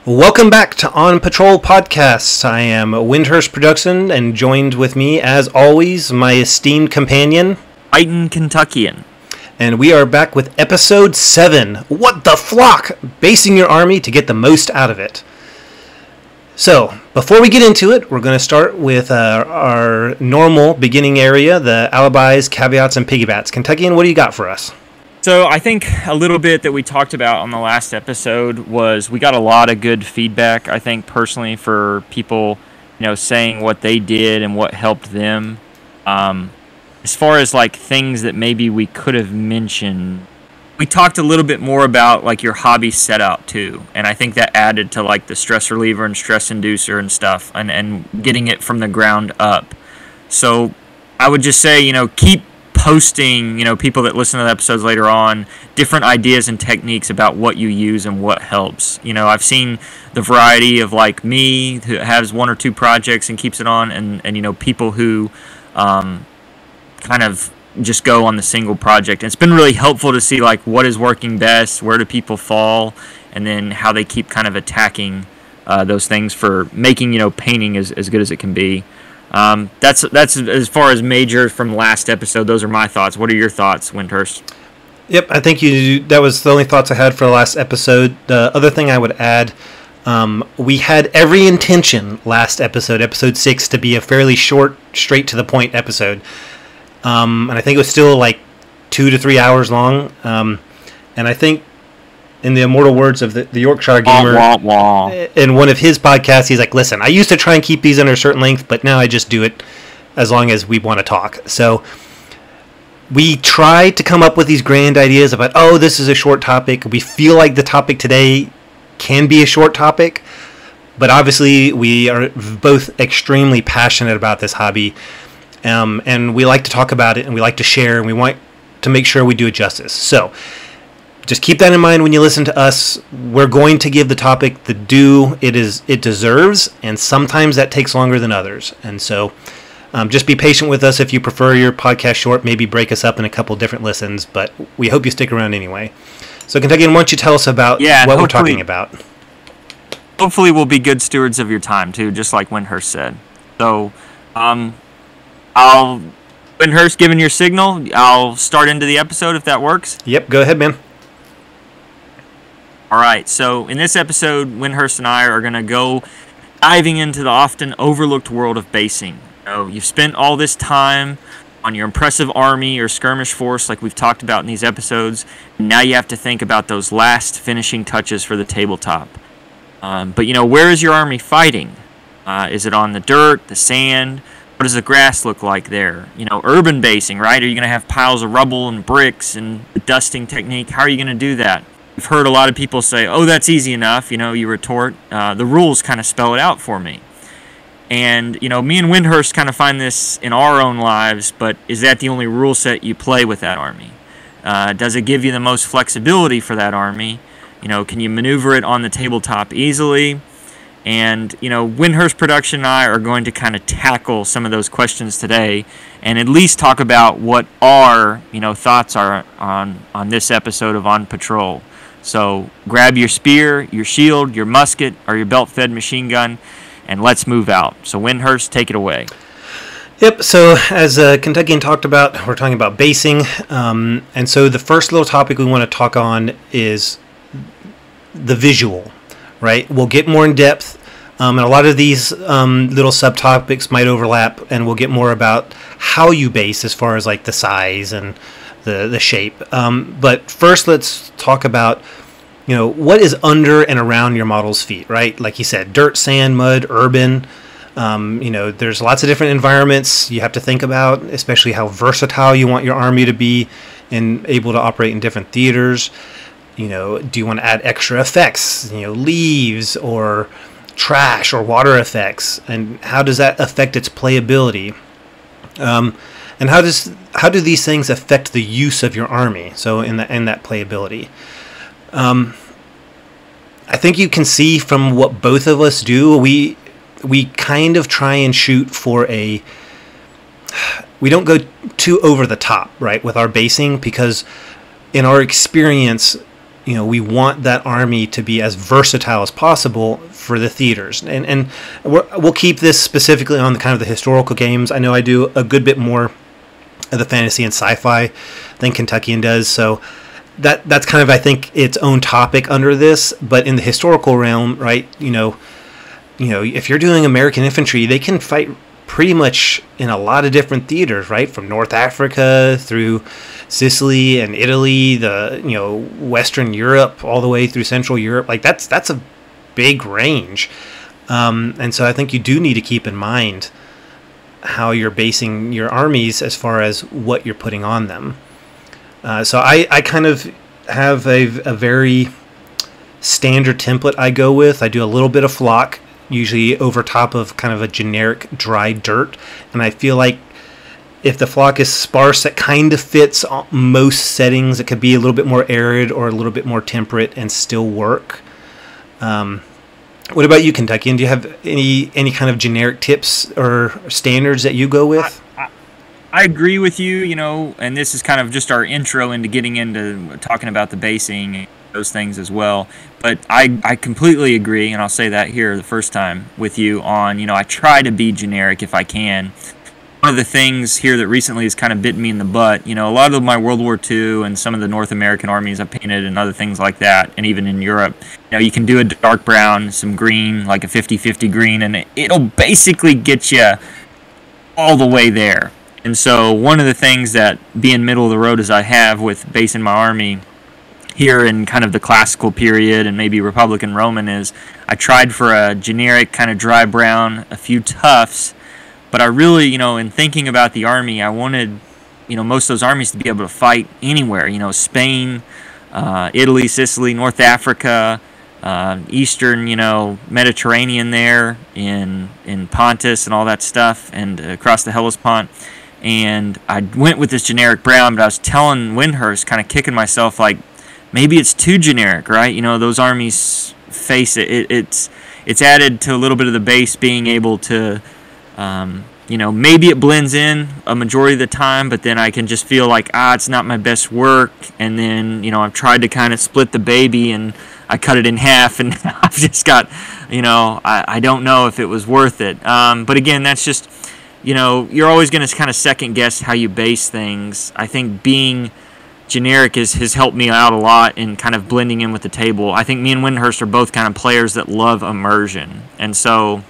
Welcome back to On Patrol Podcasts. I am Windhurst Production, and joined with me, as always, my esteemed companion, Fightin' Kentuckian. And we are back with Episode 7, What the Flock? Basing your army to get the most out of it. So, before we get into it, we're going to start with our normal beginning area, the alibis, caveats, and piggybacks. Kentuckian, what do you got for us? So I think a little bit that we talked about on the last episode was we got a lot of good feedback, I think, personally, for people, saying what they did and what helped them. As far as, things that maybe we could have mentioned, we talked a little bit more about, your hobby setup, too. And I think that added to, the stress reliever and stress inducer and stuff and getting it from the ground up. So I would just say, keep posting, people that listen to the episodes later on, different ideas and techniques about what you use and what helps. I've seen the variety of me who has one or two projects and keeps it on, and people who kind of just go on the single project. And it's been really helpful to see what is working best, where do people fall, and then how they keep kind of attacking those things for making painting as good as it can be. That's as far as major from last episode. Those are my thoughts. What are your thoughts, Windhurst? Yep, I think that was the only thoughts I had for the last episode. The other thing I would add, we had every intention last episode, episode 6, to be a fairly short, straight to the point episode. And I think it was still 2 to 3 hours long. And I think, in the immortal words of the Yorkshire Gamer, in one of his podcasts, he's like, listen, I used to try and keep these under a certain length, but now I just do it as long as we want to talk. So we try to come up with these grand ideas about, this is a short topic. We feel like the topic today can be a short topic, but obviously we are both extremely passionate about this hobby, and we like to talk about it, and we like to share, and we want to make sure we do it justice. So just keep that in mind when you listen to us. We're going to give the topic the due it deserves, and sometimes that takes longer than others. And so just be patient with us if you prefer your podcast short. Maybe break us up in a couple different listens, but we hope you stick around anyway. So, Kentuckian, why don't you tell us about what we're talking about? Hopefully we'll be good stewards of your time, too, just like Windhurst said. So, Windhurst, given your signal, I'll start into the episode if that works. Yep, go ahead, man. All right, so in this episode, Windhurst and I are going to go diving into the often overlooked world of basing. You've spent all this time on your impressive army or skirmish force like we've talked about in these episodes, and now you have to think about those last finishing touches for the tabletop. But where is your army fighting? Is it on the dirt, the sand? What does the grass look like there? Urban basing, right? Are you going to have piles of rubble and bricks and the dusting technique? How are you going to do that? I've heard a lot of people say, that's easy enough. You retort. The rules kind of spell it out for me. And, me and Windhurst kind of find this in our own lives, but is that the only rule set you play with that army? Does it give you the most flexibility for that army? Can you maneuver it on the tabletop easily? And, Windhurst Production and I are going to kind of tackle some of those questions today and at least talk about what our, thoughts are on this episode of On Patrol. So grab your spear, your shield, your musket, or your belt-fed machine gun, and let's move out. So Windhurst, take it away. Yep, so as Kentuckian talked about, we're talking about basing. And so the first little topic we want to talk on is the visual, right? We'll get more in depth, and a lot of these little subtopics might overlap, and we'll get more about how you base as far as the size and the shape. But first, let's talk about what is under and around your model's feet, right? Like you said, dirt, sand, mud, urban. There's lots of different environments you have to think about, especially how versatile you want your army to be and able to operate in different theaters. Do you want to add extra effects, leaves or trash or water effects, and how does that affect its playability? And how do these things affect the use of your army? So in that playability, I think you can see from what both of us do, we kind of try and shoot for we don't go too over the top, right, with our basing, because in our experience, we want that army to be as versatile as possible for the theaters. And we'll keep this specifically on the kind of the historical games. I know I do a good bit more of the fantasy and sci-fi than Kentuckian does, so that's kind of, I think, its own topic under this. But in the historical realm, right, if you're doing American infantry, they can fight pretty much in a lot of different theaters, right? From North Africa through Sicily and Italy, Western Europe, all the way through Central Europe. Like that's a big range. And so I think you do need to keep in mind how you're basing your armies as far as what you're putting on them. So I kind of have a very standard template I go with. I do a little bit of flock, usually over top of kind of a generic dry dirt. And I feel like if the flock is sparse, that kind of fits most settings. It could be a little bit more arid or a little bit more temperate and still work. What about you, Kentuckian? Do you have any kind of generic tips or standards that you go with? I agree with you, and this is kind of just our intro into getting into talking about the basing and those things as well. But I completely agree, and I'll say that here the first time with you on, I try to be generic if I can. One of the things here that recently has kind of bitten me in the butt, a lot of my World War II and some of the North American armies I've painted and other things like that, and even in Europe, you can do a dark brown, some green, like a 50-50 green, and it'll basically get you all the way there. And so one of the things that being middle of the road as I have with basing my army here in kind of the classical period and maybe Republican Roman is I tried for a generic kind of dry brown, a few tufts, but I really, in thinking about the army, I wanted, most of those armies to be able to fight anywhere, Spain, Italy, Sicily, North Africa, Eastern, Mediterranean there in Pontus and all that stuff, and across the Hellespont. And I went with this generic brown, but I was telling Windhurst, kind of kicking myself, like, maybe it's too generic, right? Those armies face it. It's added to a little bit of the base being able to, maybe it blends in a majority of the time, but then I can just feel like, it's not my best work. And then, I've tried to kind of split the baby and I cut it in half, and I've just got, I don't know if it was worth it. But again, that's just, you're always going to kind of second guess how you base things. I think being generic has helped me out a lot in kind of blending in with the table. I think me and Windhurst are both kind of players that love immersion. And so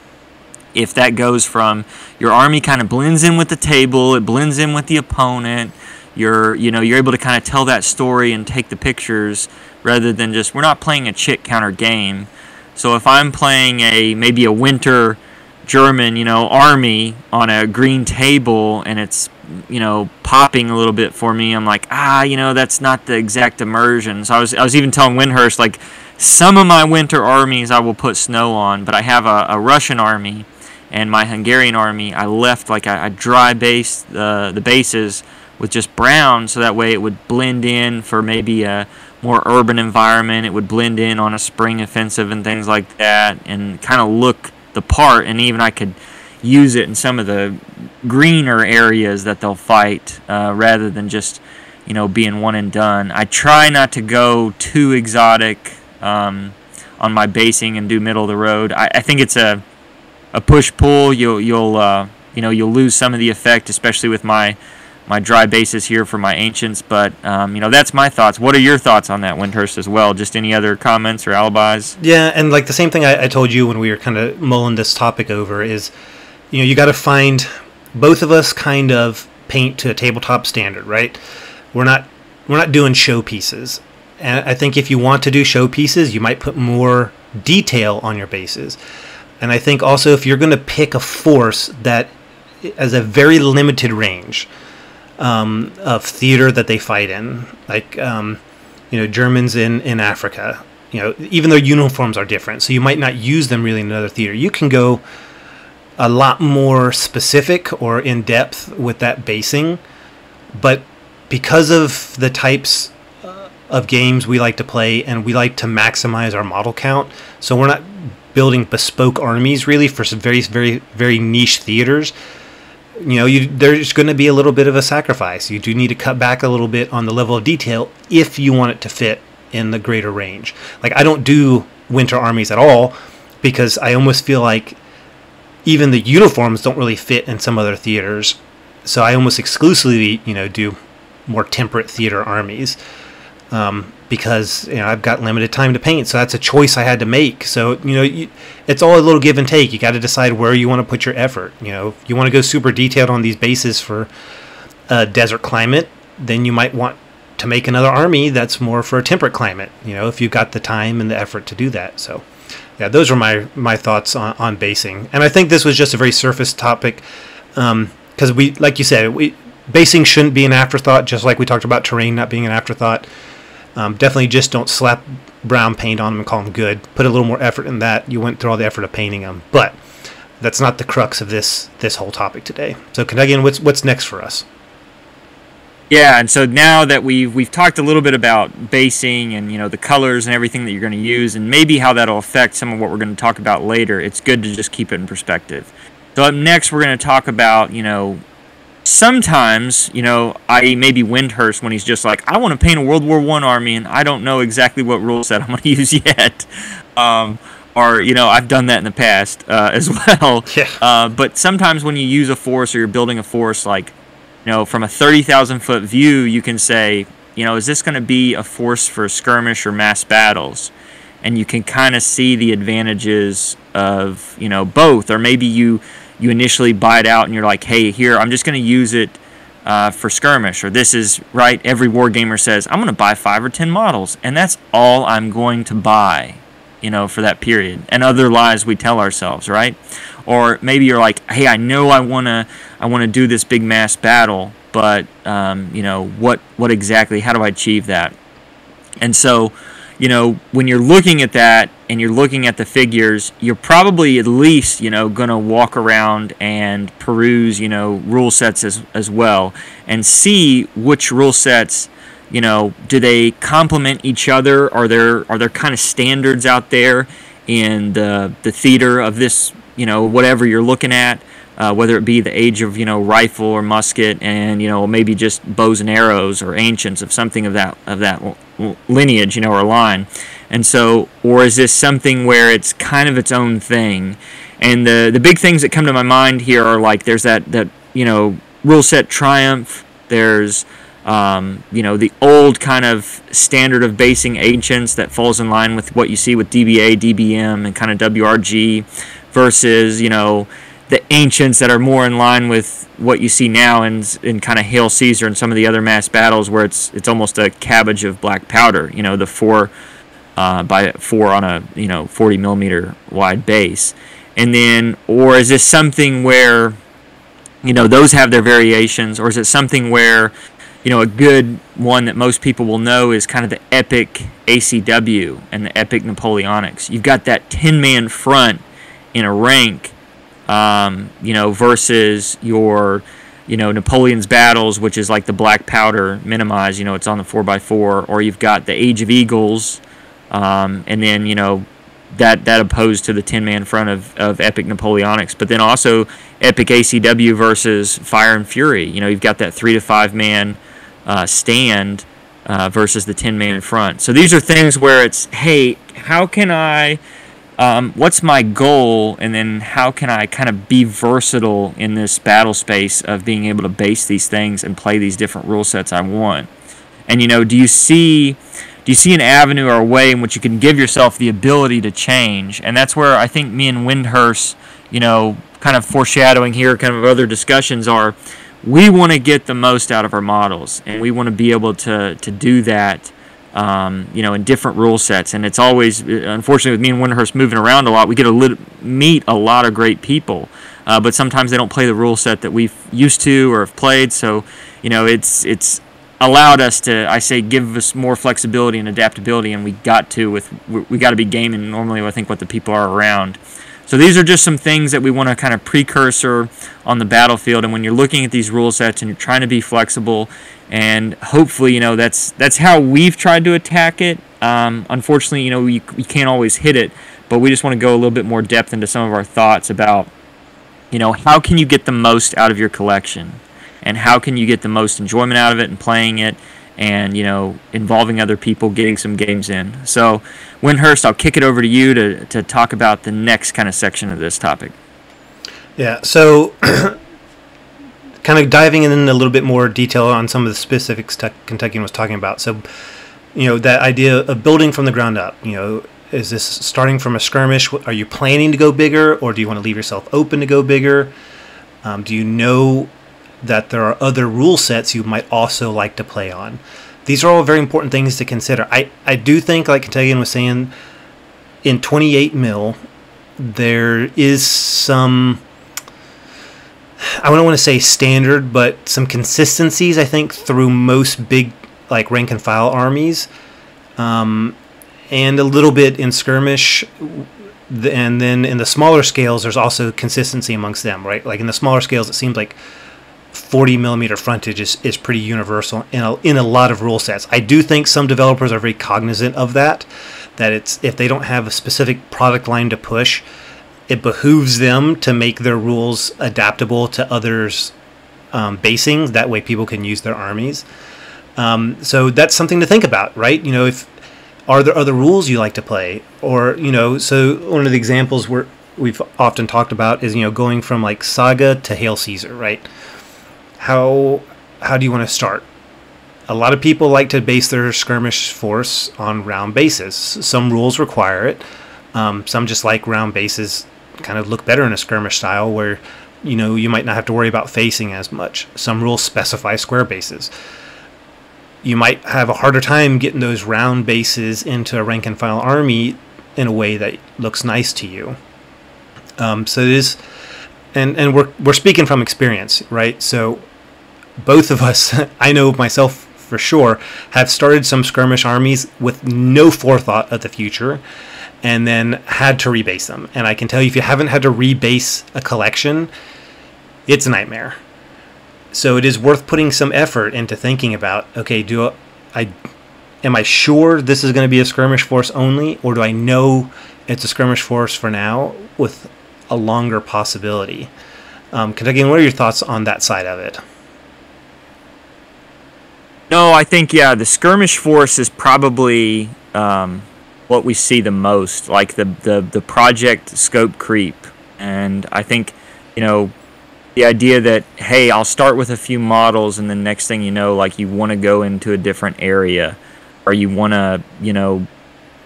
if that goes from your army kind of blends in with the table, it blends in with the opponent, you're able to kind of tell that story and take the pictures rather than just, we're not playing a chick counter game. So if I'm playing maybe a winter German, army on a green table and it's, popping a little bit for me, I'm like, that's not the exact immersion. So I was even telling Windhurst, like, some of my winter armies I will put snow on, but I have a Russian army and my Hungarian army, I left like I dry base the bases with just brown, so that way it would blend in for maybe a more urban environment. It would blend in on a spring offensive and things like that and kind of look the part, and even I could use it in some of the greener areas that they'll fight rather than just being one and done. I try not to go too exotic on my basing and do middle of the road. I think it's a push-pull. You'll lose some of the effect, especially with my dry bases here for my ancients. But that's my thoughts. What are your thoughts on that, Windhurst, as well? Just any other comments or alibis? Yeah, and like the same thing I told you when we were kind of mulling this topic over is, you got to find, both of us kind of paint to a tabletop standard, right? We're not doing showpieces. And I think if you want to do showpieces, you might put more detail on your bases. And I think also if you're going to pick a force that has a very limited range of theater that they fight in, like Germans in Africa, even though uniforms are different, so you might not use them really in another theater. You can go a lot more specific or in depth with that basing, but because of the types of games we like to play, and we like to maximize our model count, so we're not building bespoke armies really for some very, very, very niche theaters. There's going to be a little bit of a sacrifice. You do need to cut back a little bit on the level of detail if you want it to fit in the greater range. Like, I don't do winter armies at all because I almost feel like even the uniforms don't really fit in some other theaters. So I almost exclusively, do more temperate theater armies. Because I've got limited time to paint, so that's a choice I had to make. So it's all a little give and take. You got to decide where you want to put your effort. If you want to go super detailed on these bases for a desert climate, then you might want to make another army that's more for a temperate climate. If you've got the time and the effort to do that. So yeah, those are my thoughts on basing. And I think this was just a very surface topic because we, like you said, basing shouldn't be an afterthought. Just like we talked about terrain not being an afterthought. Definitely just don't slap brown paint on them and call them good. Put a little more effort in that. You went through all the effort of painting them. But that's not the crux of this whole topic today. So, Kentuckian, what's next for us? Yeah, and so now that we've talked a little bit about basing and the colors and everything that you're going to use and maybe how that'll affect some of what we're going to talk about later, it's good to just keep it in perspective. So up next we're going to talk about sometimes, i.e. maybe Windhurst when he's just like, I want to paint a World War I army and I don't know exactly what rule set I'm going to use yet. Or, I've done that in the past as well. Yeah. But sometimes when you use a force or you're building a force, like, from a 30,000-foot view, you can say, is this going to be a force for skirmish or mass battles? And you can kind of see the advantages of, both. Or maybe you initially buy it out and you're like, hey, here, I'm just going to use it for skirmish. Or this is, right, every wargamer says, I'm going to buy 5 or 10 models. And that's all I'm going to buy, for that period. And other lies we tell ourselves, right? Or maybe you're like, hey, I know I want to do this big mass battle, but, what exactly, how do I achieve that? And so, when you're looking at that and you're looking at the figures, you're probably at least, going to walk around and peruse, rule sets as well and see which rule sets, do they complement each other? Are there kind of standards out there in the theater of this, whatever you're looking at, whether it be the age of, rifle or musket and, maybe just bows and arrows or ancients of something of that lineage, or line. And so, or is this something where it's kind of its own thing? And the big things that come to my mind here are like, there's that rule set Triumph, there's, the old kind of standard of basing ancients that falls in line with what you see with DBA, DBM, and kind of WRG versus, the ancients that are more in line with what you see now in kind of Hail Caesar and some of the other mass battles where it's almost a cabbage of black powder, the 4 by 4 on a 40 millimeter wide base. And then, or is this something where those have their variations, or is it something where a good one that most people will know is kind of the epic ACW and the epic Napoleonics. You've got that 10-man front in a rank, versus your, Napoleon's battles, which is like the black powder minimized, it's on the 4x4, or you've got the Age of Eagles, and then, that opposed to the 10-man front of epic Napoleonics. But then also epic ACW versus Fire and Fury. You've got that 3 to 5 man stand versus the 10-man front. So these are things where it's, hey, how can I, what's my goal, and then how can I kind of be versatile in this battle space of being able to base these things and play these different rule sets I want? And, do you see an avenue or a way in which you can give yourself the ability to change? And that's where I think me and Windhurst, kind of foreshadowing here, kind of other discussions are, we want to get the most out of our models, and we want to be able to do that, in different rule sets. And it's always, unfortunately, with me and Windhurst moving around a lot, we get to meet a lot of great people, but sometimes they don't play the rule set that we've used to or have played. So, it's allowed us to, I say, give us more flexibility and adaptability, and we got to be gaming normally, I think, what the people are around. So these are just some things that we want to kind of precursor on the battlefield. And when you're looking at these rule sets and you're trying to be flexible, and hopefully, that's how we've tried to attack it. Unfortunately, you can't always hit it, but we just want to go a little bit more depth into some of our thoughts about, how can you get the most out of your collection, and how can you get the most enjoyment out of it and playing it, and involving other people, getting some games in. So, Windhurst, I'll kick it over to you to talk about the next kind of section of this topic. Yeah, so kind of diving in a little bit more detail on some of the specifics Kentuckian was talking about. So, that idea of building from the ground up, is this starting from a skirmish? Are you planning to go bigger, or do you want to leave yourself open to go bigger? Do you know that there are other rule sets you might also like to play on? These are all very important things to consider. I do think, like Kentuckian was saying, in 28 mil, there is some, I don't want to say standard, but some consistencies, I think, through most big, like, rank and file armies, and a little bit in skirmish, and then in the smaller scales, there's also consistency amongst them, right? Like, in the smaller scales, it seems like 40 millimeter frontage is pretty universal in a lot of rule sets. I do think some developers are very cognizant of that it's, if they don't have a specific product line to push, it behooves them to make their rules adaptable to others' basings. That way people can use their armies. So that's something to think about, right? If are there other rules you like to play? Or, so one of the examples we've often talked about is, going from like Saga to Hail Caesar, right? How do you want to start? A lot of people like to base their skirmish force on round bases. Some rules require it. Some just like round bases kind of look better in a skirmish style where, you might not have to worry about facing as much. Some rules specify square bases. You might have a harder time getting those round bases into a rank and file army in a way that looks nice to you. So it is, and we're speaking from experience, right? So both of us, I know myself for sure, have started some skirmish armies with no forethought of the future, and then had to rebase them. And I can tell you, if you haven't had to rebase a collection, it's a nightmare. So it is worth putting some effort into thinking about, okay, am I sure this is going to be a skirmish force only, or do I know it's a skirmish force for now with a longer possibility? Kentucky, what are your thoughts on that side of it? No, I think, the skirmish force is probably what we see the most, like the project scope creep. And I think, the idea that, hey, I'll start with a few models, and the next thing you know, like, you want to go into a different area, or you want to,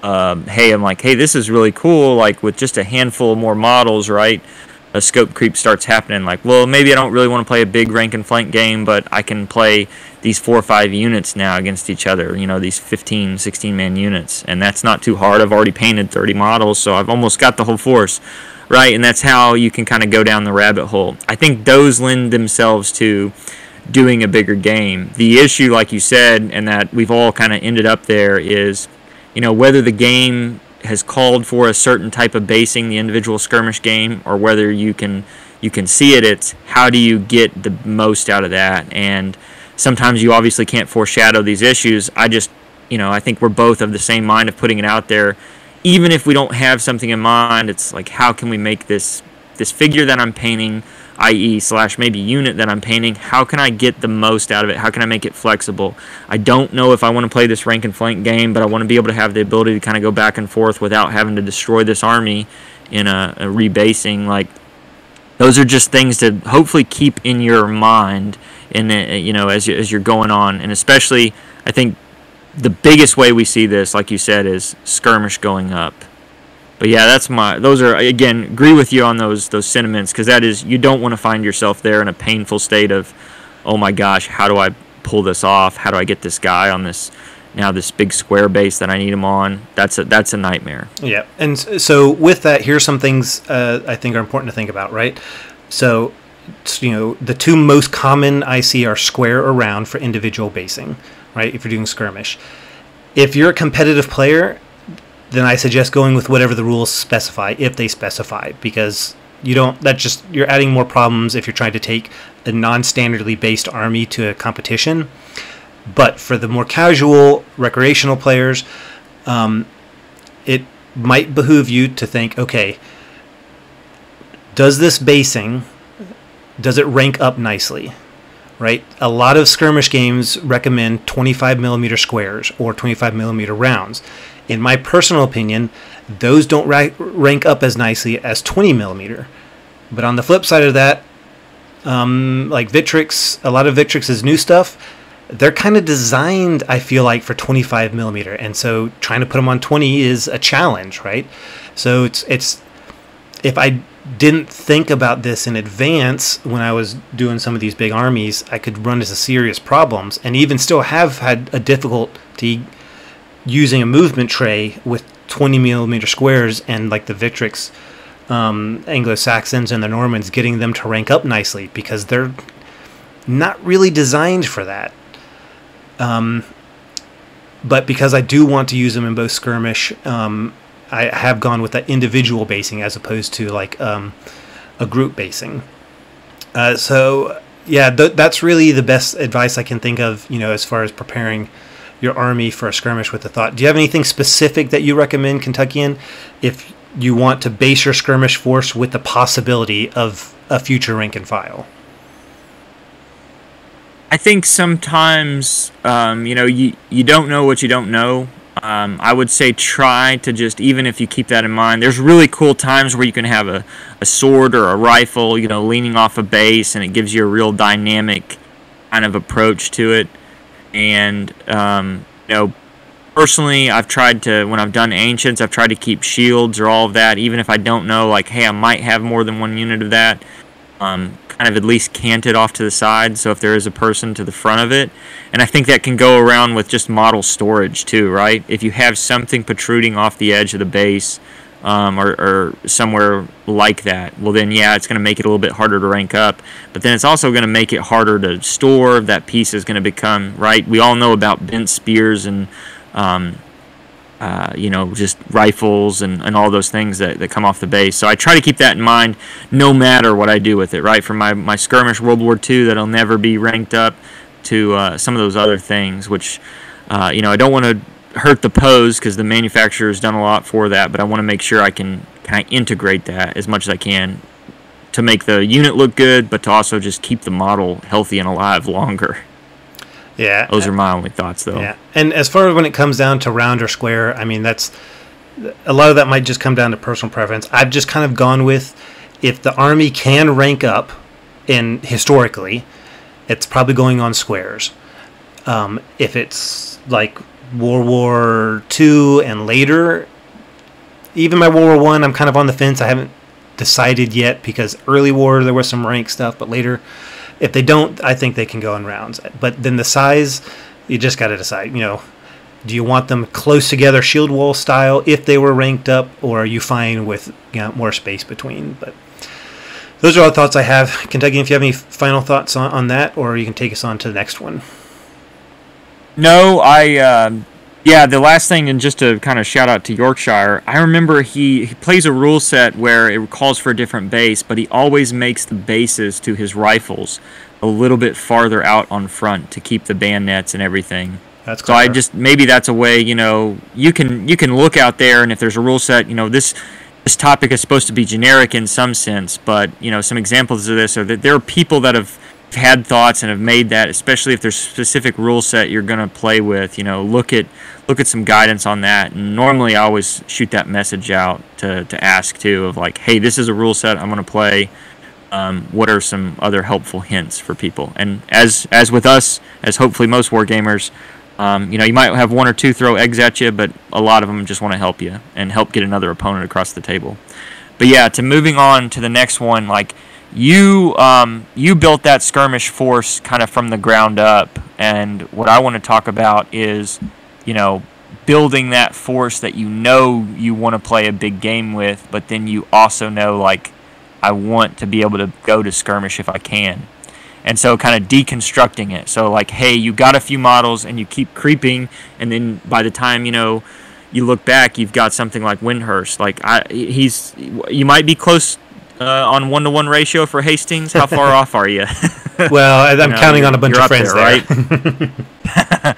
hey, I'm like, hey, this is really cool, like, with just a handful of more models, right? A scope creep starts happening, like, well, maybe I don't really want to play a big rank and flank game, but I can play these 4 or 5 units now against each other, these 15, 16-man units, and that's not too hard. I've already painted 30 models, so I've almost got the whole force. Right, and that's how you can kind of go down the rabbit hole. I think those lend themselves to doing a bigger game. The issue, like you said, and that we've all kind of ended up there, is, whether the game has called for a certain type of basing, the individual skirmish game, or whether you can see it. It's how do you get the most out of that? And sometimes you obviously can't foreshadow these issues. I think we're both of the same mind of putting it out there. Even if we don't have something in mind, it's like, how can we make this figure that I'm painting, i.e. / maybe unit that I'm painting, how can I get the most out of it? How can I make it flexible? I don't know if I want to play this rank and flank game, but I want to be able to have the ability to kind of go back and forth without having to destroy this army in a rebasing. Like, those are just things to hopefully keep in your mind as you're going on. And especially, I think, the biggest way we see this, like you said, is skirmish going up. But yeah, those are, again, agree with you on those sentiments, because that is, you don't want to find yourself there in a painful state of, oh my gosh, how do I pull this off? How do I get this guy on this big square base that I need him on? That's a nightmare. Yeah, and so with that, here's some things I think are important to think about, right? So, the two most common I see are square or round for individual basing, right? If you're doing skirmish. If you're a competitive player, then I suggest going with whatever the rules specify, if they specify, because you're adding more problems if you're trying to take a non-standardly based army to a competition. But for the more casual, recreational players, it might behoove you to think, okay, does it rank up nicely? right? A lot of skirmish games recommend 25 millimeter squares or 25 millimeter rounds. In my personal opinion, those don't rank up as nicely as 20 millimeter. But on the flip side of that, like Victrix, a lot of Victrix's new stuff, they're kind of designed, I feel like, for 25 millimeter, and so trying to put them on 20 is a challenge, right? So it's if I didn't think about this in advance when I was doing some of these big armies, I could run into serious problems, and even still have had a difficulty using a movement tray with 20 millimeter squares and like the Victrix Anglo-Saxons and the Normans, getting them to rank up nicely because they're not really designed for that. But because I do want to use them in both skirmish, I have gone with that individual basing as opposed to like a group basing. So yeah, that's really the best advice I can think of, you know, as far as preparing your army for a skirmish with the thought. Do you have anything specific that you recommend, Kentuckian, if you want to base your skirmish force with the possibility of a future rank and file? I think sometimes, you know, you don't know what you don't know. I would say try to just, even if you keep that in mind, there's really cool times where you can have a sword or a rifle, you know, leaning off a base, and it gives you a real dynamic kind of approach to it. And, you know, personally, I've tried to, when I've done Ancients, I've tried to keep shields or all of that, even if I don't know, like, hey, I might have more than one unit of that. Kind of at least cant it off to the side, so if there is a person to the front of it. And I think that can go around with just model storage too, right? If you have something protruding off the edge of the base, or somewhere like that, well then yeah, it's going to make it a little bit harder to rank up, but then it's also going to make it harder to store. That piece is going to become, right, we all know about bent spears and you know, just rifles and all those things that come off the base. So I try to keep that in mind no matter what I do with it, right? From my skirmish World War II that'll never be ranked up to some of those other things, which, you know, I don't want to hurt the pose because the manufacturer's done a lot for that, but I want to make sure I can kind of integrate that as much as I can to make the unit look good, but to also just keep the model healthy and alive longer. Yeah, those are my only thoughts, though. Yeah, and as far as when it comes down to round or square, I mean, that's a lot of that might just come down to personal preference. I've just kind of gone with, if the army can rank up, in historically, it's probably going on squares. If it's like World War II and later, even my World War I, I'm kind of on the fence. I haven't decided yet because early war there was some rank stuff, but later, if they don't, I think they can go in rounds. But then the size, you just got to decide, you know, do you want them close together shield wall style if they were ranked up, or are you fine with, you know, more space between? But those are all the thoughts I have. Kentucky, if you have any final thoughts on that, or you can take us on to the next one. No, yeah, the last thing, and just to kind of shout out to Yorkshire, I remember he plays a rule set where it calls for a different base, but he always makes the bases to his rifles a little bit farther out on front to keep the bayonets and everything. That's so clever. Maybe that's a way, you know, you can look out there, and if there's a rule set, you know, this topic is supposed to be generic in some sense, but, you know, some examples of this are that there are people that have had thoughts and have made that, especially if there's a specific rule set you're going to play with, you know, look at some guidance on that. And normally I always shoot that message out to ask too, of like, hey, this is a rule set I'm going to play. What are some other helpful hints for people? And as with us, as hopefully most war gamers, you know, you might have one or two throw eggs at you, but a lot of them just want to help you and help get another opponent across the table. But yeah, to moving on to the next one, like, you built that skirmish force kind of from the ground up, and what I want to talk about is, you know, building that force that you know you want to play a big game with, but then you also know, like, I want to be able to go to skirmish if I can. And so kind of deconstructing it. So like, hey, you got a few models and you keep creeping, and then by the time, you know, you look back, you've got something like Windhurst. Like, you might be close on 1-to-1 ratio for Hastings. How far off are you? Well, I'm counting on a bunch of friends there, right?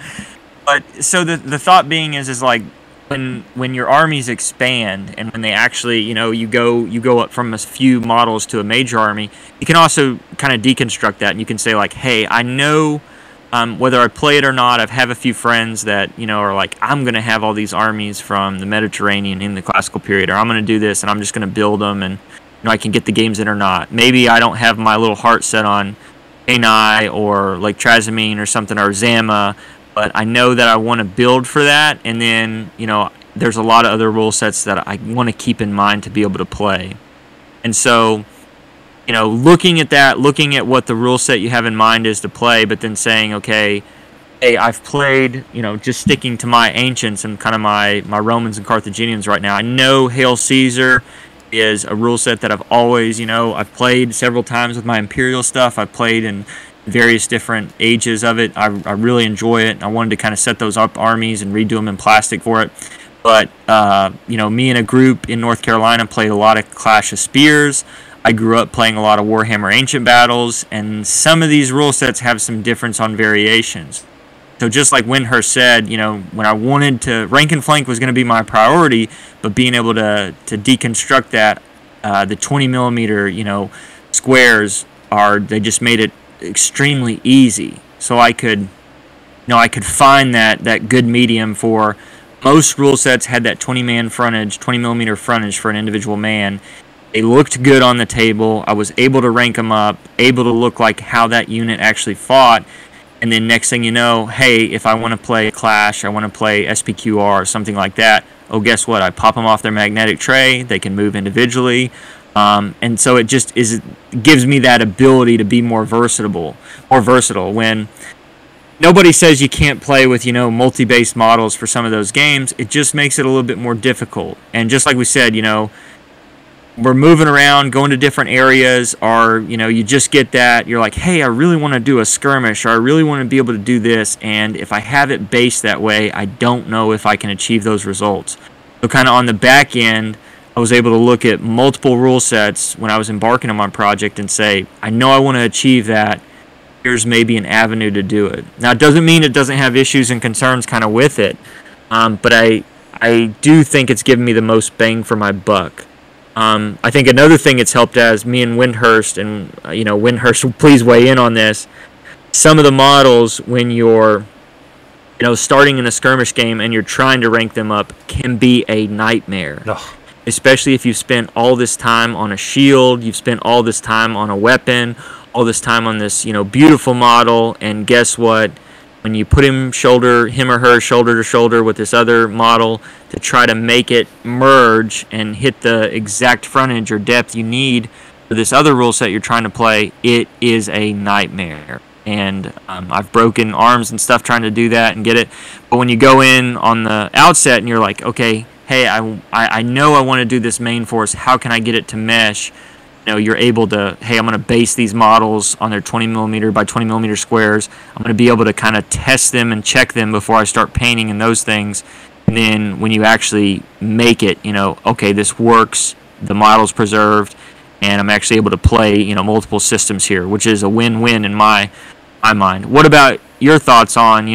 But so the thought being is like, when your armies expand and when they actually, you go up from a few models to a major army, you can also kind of deconstruct that, and you can say like, hey, I know whether I play it or not, I have a few friends that are like, I'm going to have all these armies from the Mediterranean in the classical period, or I'm going to do this and I'm just going to build them, and I can get the games in or not. Maybe I don't have my little heart set on Kenai or like Trasimene or something, or Zama, but I know that I want to build for that, and then, there's a lot of other rule sets that I want to keep in mind to be able to play. And so, looking at that, looking at what the rule set you have in mind is to play, but then saying, okay, hey, I've played, just sticking to my ancients and kind of my Romans and Carthaginians right now. I know Hail Caesar is a rule set that I've always, I've played several times with my Imperial stuff. I've played in various different ages of it. I really enjoy it. I wanted to kind of set those up armies and redo them in plastic for it. But, me and a group in North Carolina played a lot of Clash of Spears. I grew up playing a lot of Warhammer Ancient Battles, and some of these rule sets have some difference on variations. So just like Windhurst said, when I wanted to, rank and flank was going to be my priority, but being able to deconstruct that, the 20 millimeter, squares they just made it extremely easy. So I could find that good medium for most rule sets had that 20 millimeter frontage for an individual man. They looked good on the table. I was able to rank them up, able to look like how that unit actually fought. And then next thing you know, hey, if I want to play Clash, I want to play SPQR or something like that, oh, guess what? I pop them off their magnetic tray. They can move individually. And so it just gives me that ability to be more versatile when nobody says you can't play with, multi-base models for some of those games. It just makes it a little bit more difficult. And just like we said, we're moving around, going to different areas, or, you just get that. You're like, hey, I really want to do a skirmish, or I really want to be able to do this. And if I have it based that way, I don't know if I can achieve those results. So kind of on the back end, I was able to look at multiple rule sets when I was embarking on my project and say, I know I want to achieve that. Here's maybe an avenue to do it. Now, it doesn't mean it doesn't have issues and concerns kind of with it, but I do think it's given me the most bang for my buck. I think another thing it's helped as me and Windhurst, and Windhurst, please weigh in on this. Some of the models, when you're starting in a skirmish game and you're trying to rank them up, can be a nightmare. Ugh. Especially if you've spent all this time on a shield, you've spent all this time on a weapon, all this time on this, beautiful model, and guess what? When you put him or her shoulder to shoulder with this other model to try to make it merge and hit the exact frontage or depth you need for this other rule set you're trying to play, it is a nightmare. And I've broken arms and stuff trying to do that and get it. But when you go in on the outset and you're like, okay, hey, I know I want to do this main force. How can I get it to mesh? You're able to, hey, I'm going to base these models on their 20 millimeter by 20 millimeter squares. I'm going to be able to kind of test them and check them before I start painting and those things. And then when you actually make it, okay, this works, the model's preserved, and I'm actually able to play, multiple systems here, which is a win-win in my mind. What about your thoughts on,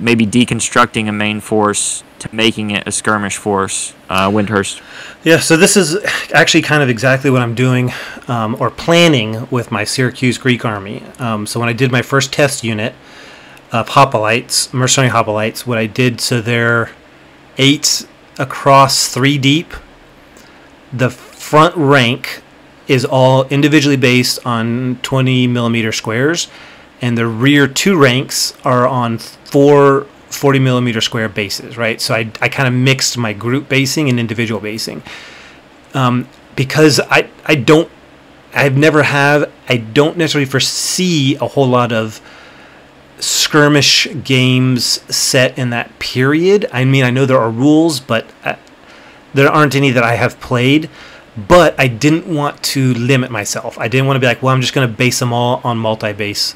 maybe deconstructing a main force to making it a skirmish force, Windhurst? Yeah, so this is actually kind of exactly what I'm doing or planning with my Syracuse Greek army. So when I did my first test unit of hoplites, mercenary hoplites, what I did, so they're 8 across 3 deep. The front rank is all individually based on 20 millimeter squares, and the rear 2 ranks are on 4 40 millimeter square bases, right? So I kind of mixed my group basing and individual basing because I don't necessarily foresee a whole lot of skirmish games set in that period. I mean, I know there are rules, but there aren't any that I have played. But I didn't want to limit myself. I didn't want to be like, well, I'm just going to base them all on multi-base.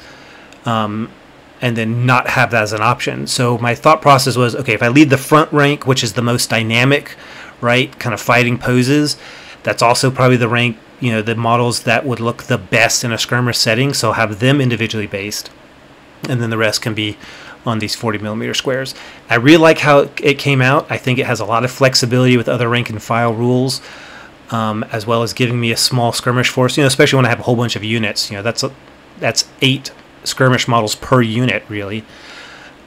And then not have that as an option. So my thought process was, okay, if I lead the front rank, which is the most dynamic, right, kind of fighting poses, that's also probably the rank, the models that would look the best in a skirmish setting, so have them individually based. And then the rest can be on these 40 millimeter squares. I really like how it came out. I think it has a lot of flexibility with other rank and file rules, as well as giving me a small skirmish force. Especially when I have a whole bunch of units. That's 8 skirmish models per unit, really.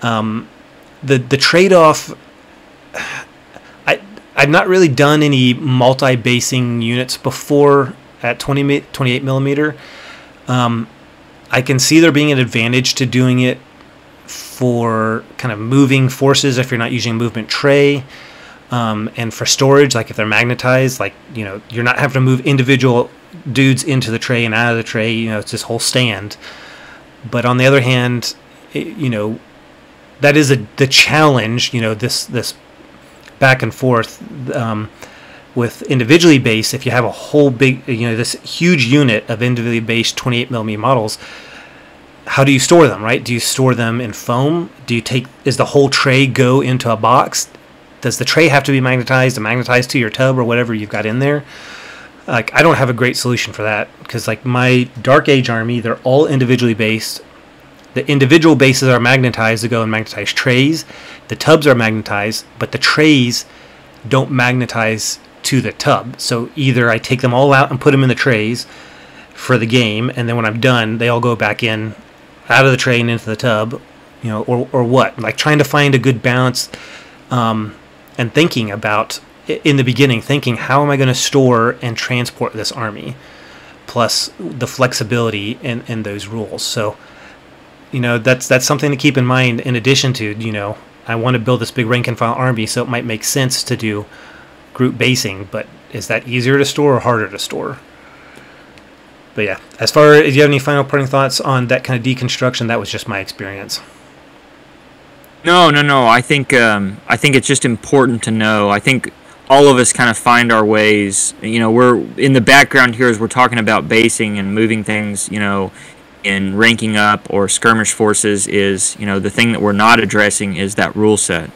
The trade-off, I've not really done any multi-basing units before at 28 millimeter. I can see there being an advantage to doing it for kind of moving forces if you're not using a movement tray, and for storage, like if they're magnetized, like you're not having to move individual dudes into the tray and out of the tray. It's this whole stand. But on the other hand, that is the challenge. This back and forth with individually based. If you have a whole big, this huge unit of individually based 28 millimeter models, how do you store them, right? Do you store them in foam? Is the whole tray go into a box? Does the tray have to be magnetized to your tub or whatever you've got in there? Like, I don't have a great solution for that, because like my Dark Age army, they're all individually based. The individual bases are magnetized to go in magnetized trays. The tubs are magnetized, but the trays don't magnetize to the tub. So either I take them all out and put them in the trays for the game, and then when I'm done, they all go back in, out of the tray and into the tub, or what? Like, trying to find a good balance, and thinking about, in the beginning, how am I going to store and transport this army, plus the flexibility in those rules. So, that's something to keep in mind, in addition to, I want to build this big rank and file army, so it might make sense to do group basing, but is that easier to store or harder to store? But yeah, as far as, do you have any final parting thoughts on that kind of deconstruction? That was just my experience. No. I think it's just important to know. I think all of us kind of find our ways. We're in the background here as we're talking about basing and moving things, in ranking up or skirmish forces, is, the thing that we're not addressing is that rule set.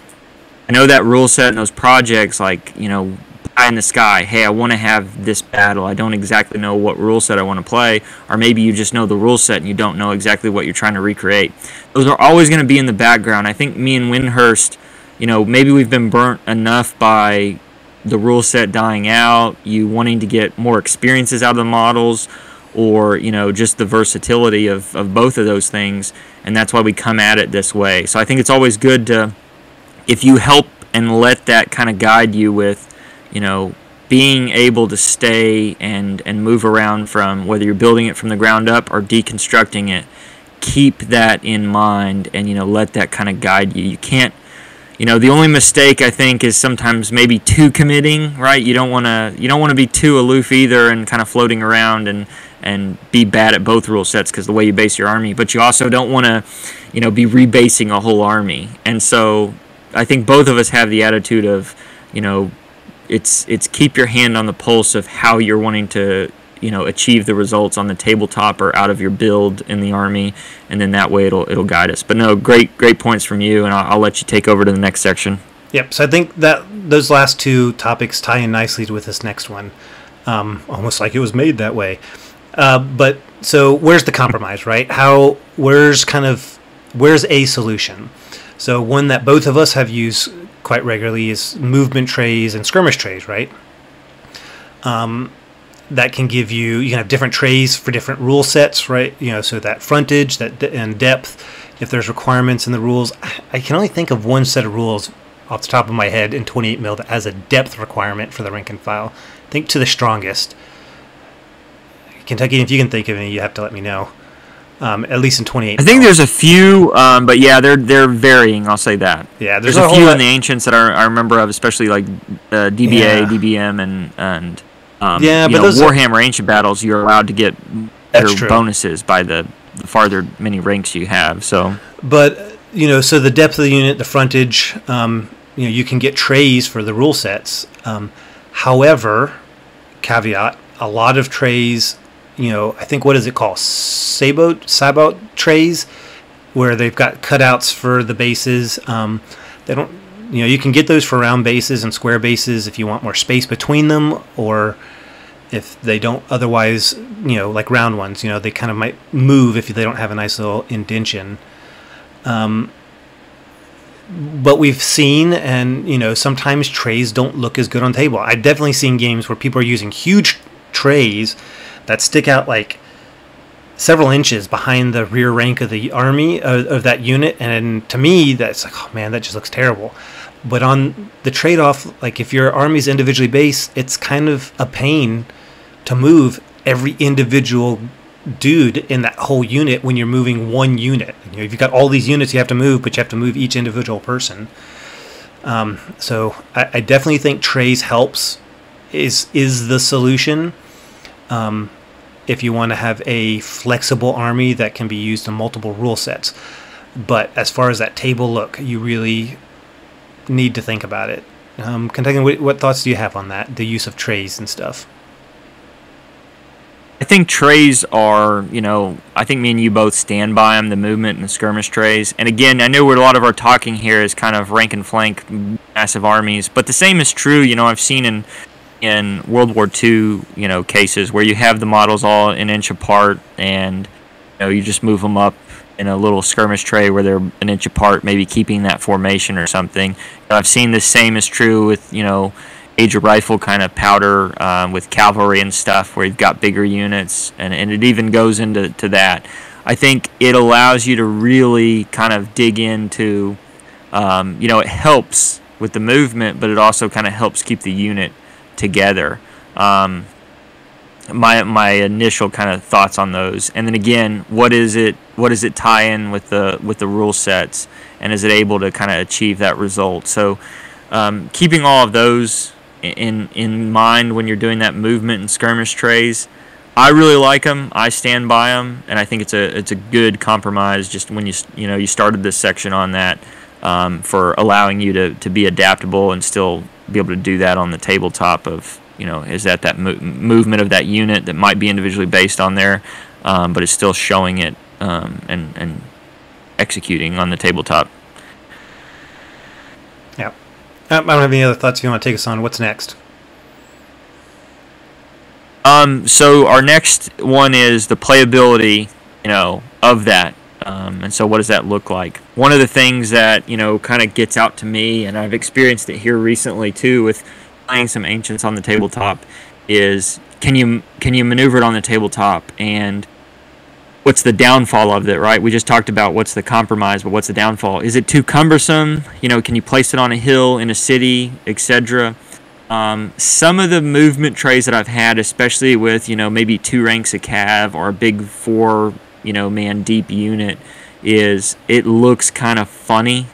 I know that rule set and those projects, like, pie in the sky, hey, I want to have this battle, I don't exactly know what rule set I want to play, or maybe you just know the rule set and you don't know exactly what you're trying to recreate. Those are always going to be in the background. I think me and Windhurst, maybe we've been burnt enough by the rule set dying out, you wanting to get more experiences out of the models, or just the versatility of both of those things, and that's why we come at it this way. So I think it's always good to, if you help and let that kind of guide you with being able to stay and move around from, whether you're building it from the ground up or deconstructing it, keep that in mind and let that kind of guide you. You can't, the only mistake I think is sometimes maybe too committing, right? You don't want to be too aloof either and kind of floating around and be bad at both rule sets because the way you base your army, but you also don't want to be rebasing a whole army. And so I think both of us have the attitude of it's keep your hand on the pulse of how you're wanting to achieve the results on the tabletop or out of your build in the army, and then that way it'll guide us. But no, great points from you, and I'll let you take over to the next section. Yep. So I think that those last two topics tie in nicely with this next one, almost like it was made that way. But so where's the compromise, right? Where's a solution? So one that both of us have used quite regularly is movement trays and skirmish trays, right? That can give you can have different trays for different rule sets, right? So that frontage, and depth, if there's requirements in the rules. I can only think of one set of rules off the top of my head in 28 mil that has a depth requirement for the rank and file. Think to the strongest. Kentucky, if you can think of any, you have to let me know. At least in 28. I think there's a few, but yeah, they're varying. I'll say that. Yeah, there's a few in the ancients that I remember of, especially like DBA, DBM, and but those Warhammer Ancient Battles. You're allowed to get better bonuses by the farther many ranks you have. So, but so the depth of the unit, the frontage, you can get trays for the rule sets. However, caveat: a lot of trays. I think, what is it called? Sabot trays, where they've got cutouts for the bases. They don't, you can get those for round bases and square bases if you want more space between them, or if they don't otherwise, like round ones, they kind of might move if they don't have a nice little indention. but we've seen, and sometimes trays don't look as good on table. I've definitely seen games where people are using huge trays that stick out like several inches behind the rear rank of the army of that unit, and to me that's like, oh man, that just looks terrible. But on the trade-off, like if your army's individually based, it's kind of a pain to move every individual dude in that whole unit when you're moving one unit. If you've got all these units you have to move, but you have to move each individual person. So I definitely think trays helps, is the solution. If you want to have a flexible army that can be used in multiple rule sets. But as far as that table look, you really need to think about it. Kentucky, what thoughts do you have on that, the use of trays and stuff? I think trays are, I think me and you both stand by them, the movement and the skirmish trays. And again, I know where a lot of our talking here is kind of rank and flank massive armies, but the same is true, I've seen in World War II, cases where you have the models all an inch apart, and you just move them up in a little skirmish tray where they're an inch apart, maybe keeping that formation or something. I've seen the same is true with Age of Rifle kind of powder with cavalry and stuff, where you've got bigger units, and it even goes into that. I think it allows you to really kind of dig into, it helps with the movement, but it also kind of helps keep the unit together. My initial kind of thoughts on those, and then again, what does it tie in with the rule sets, and is it able to kind of achieve that result? So keeping all of those in mind when you're doing that movement and skirmish trays, I really like them. I stand by them, and I think it's a good compromise. Just when you started this section on that, for allowing you to be adaptable and still be able to do that on the tabletop of, is that movement of that unit that might be individually based on there, but it's still showing it and executing on the tabletop. Yeah. I don't have any other thoughts. If you want to take us on, what's next? So our next one is the playability, of that. And so what does that look like? One of the things that, kind of gets out to me, and I've experienced it here recently too with playing some Ancients on the tabletop, is can you maneuver it on the tabletop, and what's the downfall of it, right? We just talked about what's the compromise, but what's the downfall? Is it too cumbersome? Can you place it on a hill in a city, etc.? Some of the movement trays that I've had, especially with, maybe 2 ranks of cav or a big 4, man deep unit, is it looks kind of funny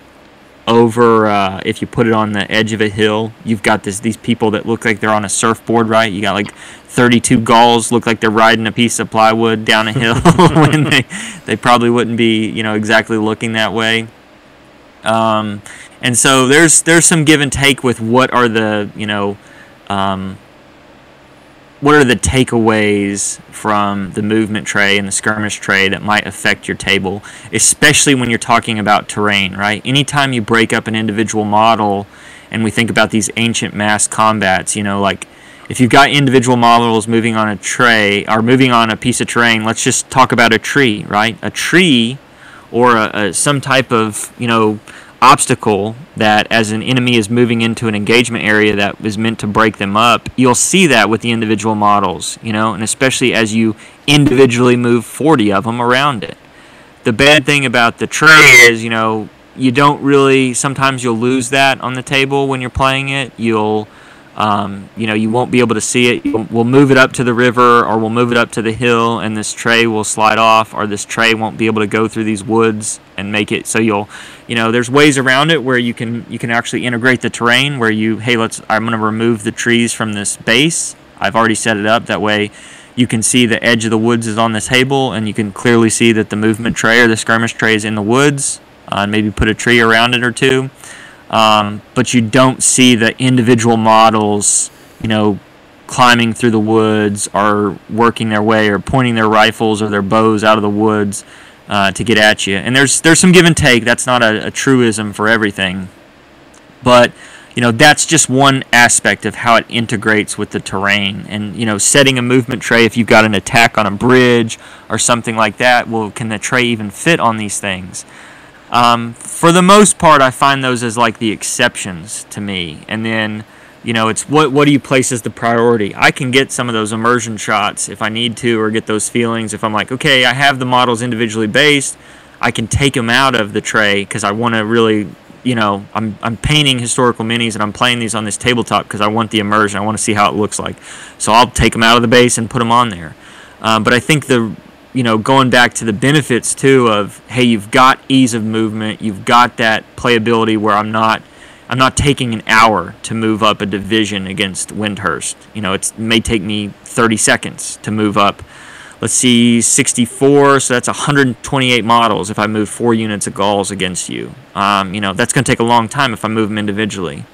over if you put it on the edge of a hill. You've got these people that look like they're on a surfboard, right? You got like 32 Gauls look like they're riding a piece of plywood down a hill when they probably wouldn't be, exactly looking that way. And so there's some give and take with what are the takeaways from the movement tray and the skirmish tray that might affect your table, especially when you're talking about terrain, right? Anytime you break up an individual model, and we think about these ancient mass combats, like if you've got individual models moving on a tray or moving on a piece of terrain, let's just talk about a tree, right? A tree or some type of, obstacle that as an enemy is moving into an engagement area that is meant to break them up, you'll see that with the individual models, and especially as you individually move 40 of them around it. The bad thing about the tray is, you don't really, sometimes you'll lose that on the table when you're playing it. You'll, you won't be able to see it. We'll move it up to the river, or we'll move it up to the hill, and this tray will slide off, or this tray won't be able to go through these woods and make it so you'll, there's ways around it where you can actually integrate the terrain where I'm going to remove the trees from this base. I've already set it up that way. You can see the edge of the woods is on the table, and you can clearly see that the movement tray or the skirmish tray is in the woods, and maybe put a tree around it or two. But you don't see the individual models, climbing through the woods or working their way or pointing their rifles or their bows out of the woods to get at you. And there's some give and take. That's not a truism for everything. But, that's just one aspect of how it integrates with the terrain. And, setting a movement tray, if you've got an attack on a bridge or something like that, well, can the tray even fit on these things? For the most part, I find those as like the exceptions to me. And then, it's what do you place as the priority? I can get some of those immersion shots if I need to, or get those feelings if I'm like, okay, I have the models individually based. I can take them out of the tray because I want to really, I'm painting historical minis and I'm playing these on this tabletop because I want the immersion. I want to see how it looks like. So I'll take them out of the base and put them on there. But I think going back to the benefits too of, hey, you've got ease of movement, you've got that playability where I'm not taking an hour to move up a division against Windhurst. It may take me 30 seconds to move up. Let's see, 64, so that's 128 models if I move 4 units of Gauls against you. That's going to take a long time if I move them individually.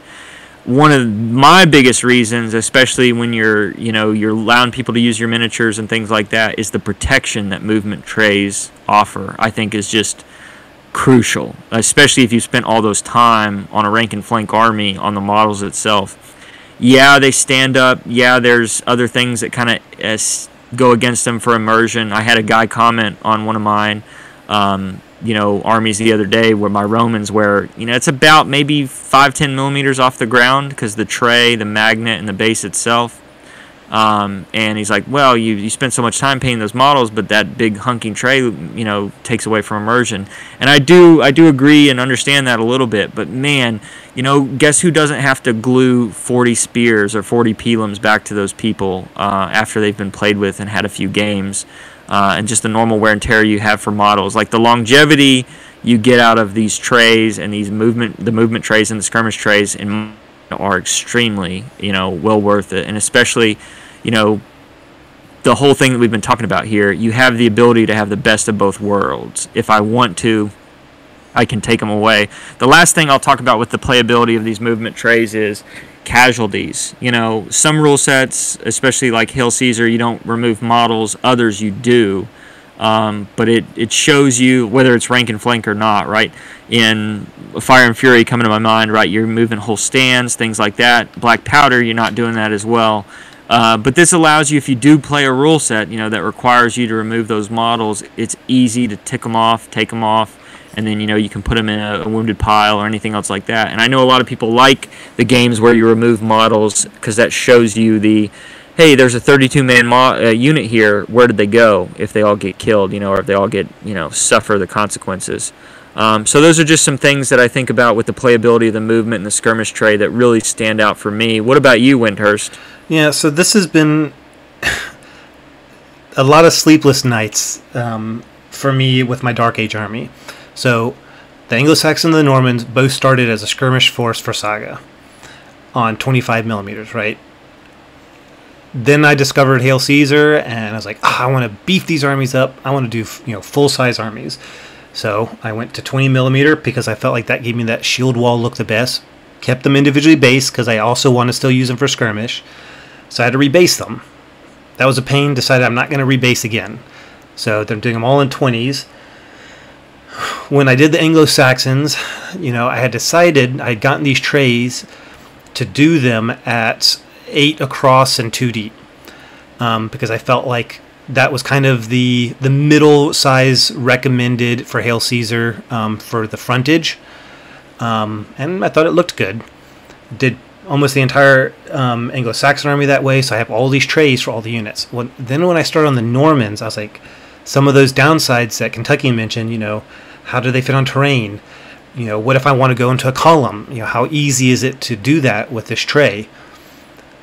One of my biggest reasons, especially when you're allowing people to use your miniatures and things like that, is the protection that movement trays offer. I think is just crucial, especially if you spent all those time on a rank and flank army on the models itself. Yeah, they stand up. Yeah, there's other things that kind of go against them for immersion. I had a guy comment on one of mine, armies the other day where my Romans, where it's about maybe 5-10 millimeters off the ground because the tray, the magnet, and the base itself. And he's like, well, you spend so much time painting those models, but that big hunking tray, takes away from immersion. And I do agree and understand that a little bit. But man, guess who doesn't have to glue 40 spears or 40 pilums back to those people after they've been played with and had a few games, and just the normal wear and tear you have for models, like the longevity you get out of these trays and the movement trays and the skirmish trays are extremely, well worth it. And especially, the whole thing that we've been talking about here, you have the ability to have the best of both worlds. If I want to, I can take them away. The last thing I'll talk about with the playability of these movement trays is casualties. Some rule sets, especially like Hail Caesar, you don't remove models. Others you do. But it shows you whether it's rank and flank or not, right? In Fire and Fury coming to my mind, right? You're moving whole stands, things like that. Black Powder, you're not doing that as well. But this allows you, if you do play a rule set, that requires you to remove those models, it's easy to tick them off, take them off, and then, you can put them in a wounded pile or anything else like that. And I know a lot of people like the games where you remove models because that shows you hey, there's a 32-man unit here. Where did they go if they all get killed, or if they all get, suffer the consequences? So those are just some things that I think about with the playability of the movement and the skirmish tray that really stand out for me. What about you, Windhurst? Yeah, so this has been a lot of sleepless nights for me with my Dark Age army. So the Anglo-Saxons and the Normans both started as a skirmish force for Saga on 25 millimeters, right? Then I discovered Hail Caesar, and I was like, I want to beef these armies up. I want to do full-size armies. So I went to 20 millimeter because I felt like that gave me that shield wall look the best. Kept them individually based because I also want to still use them for skirmish. So I had to rebase them. That was a pain. Decided I'm not going to rebase again. So they're doing them all in 20s. When I did the Anglo-Saxons, I had decided I had gotten these trays to do them at 8 across and 2 deep, because I felt like that was kind of the middle size recommended for Hail Caesar for the frontage, and I thought it looked good. Did almost the entire Anglo-Saxon army that way, so I have all these trays for all the units. Then when I started on the Normans, I was like, some of those downsides that Kentucky mentioned, how do they fit on terrain? What if I want to go into a column? How easy is it to do that with this tray?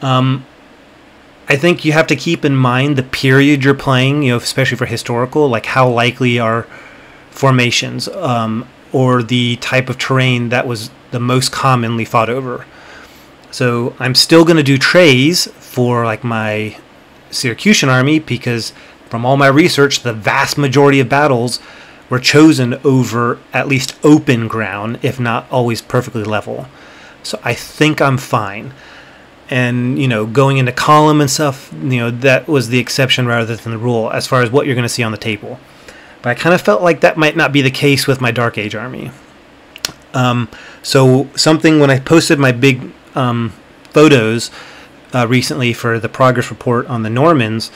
I think you have to keep in mind the period you're playing, especially for historical, like how likely are formations, or the type of terrain that was the most commonly fought over. So I'm still going to do trays for like my Syracusan army because from all my research, the vast majority of battles were chosen over at least open ground, if not always perfectly level. So I think I'm fine. And, going into column and stuff, that was the exception rather than the rule as far as what you're going to see on the table. But I kind of felt like that might not be the case with my Dark Age army. So something, when I posted my big photos recently for the progress report on the Normans,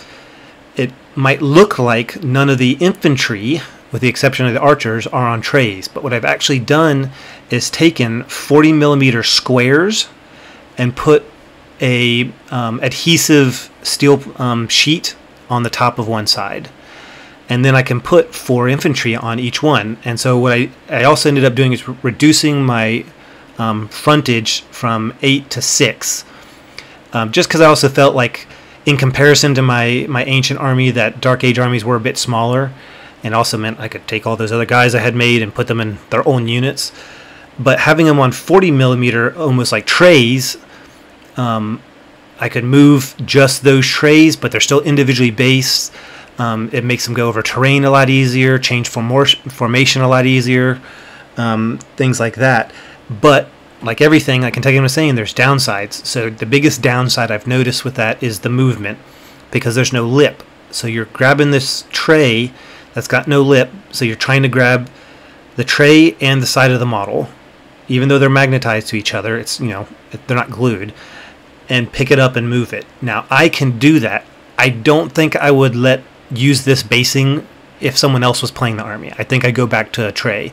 it might look like none of the infantry with the exception of the archers, are on trays. But what I've actually done is taken 40 millimeter squares and put a adhesive steel sheet on the top of one side. And then I can put 4 infantry on each one. And so what I also ended up doing is reducing my frontage from 8 to 6. Just because I also felt like, in comparison to my ancient army, that Dark Age armies were a bit smaller, and also meant I could take all those other guys I had made and put them in their own units. But having them on 40 millimeter, almost like trays, I could move just those trays, but they're still individually based. It makes them go over terrain a lot easier, change formation a lot easier, things like that. But like everything, like Kentucky was saying, there's downsides. So the biggest downside I've noticed with that is the movement, because there's no lip. So you're grabbing this tray that's got no lip, so you're trying to grab the tray and the side of the model, even though they're magnetized to each other. It's, you know, they're not glued, and pick it up and move it. Now I can do that. I don't think I would use this basing if someone else was playing the army. I think I go back to a tray,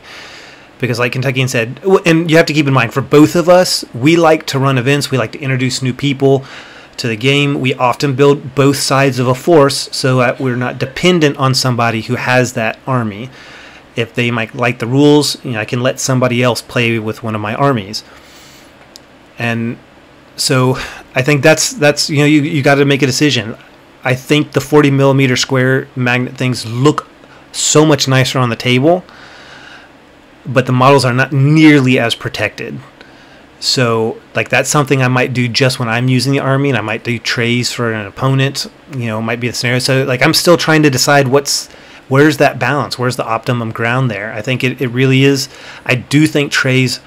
because like Kentuckian said, and you have to keep in mind, for both of us, we like to run events, we like to introduce new people to the game. We often build both sides of a force so that we're not dependent on somebody who has that army. If they might like the rules, you know, I can let somebody else play with one of my armies. And so I think that's you know, you got to make a decision. I think the 40 millimeter square magnet things look so much nicer on the table, but the models are not nearly as protected. So like that's something I might do just when I'm using the army, and I might do trays for an opponent. You know, might be the scenario. So like I'm still trying to decide where's that balance, where's the optimum ground there. I think it really is. I do think trays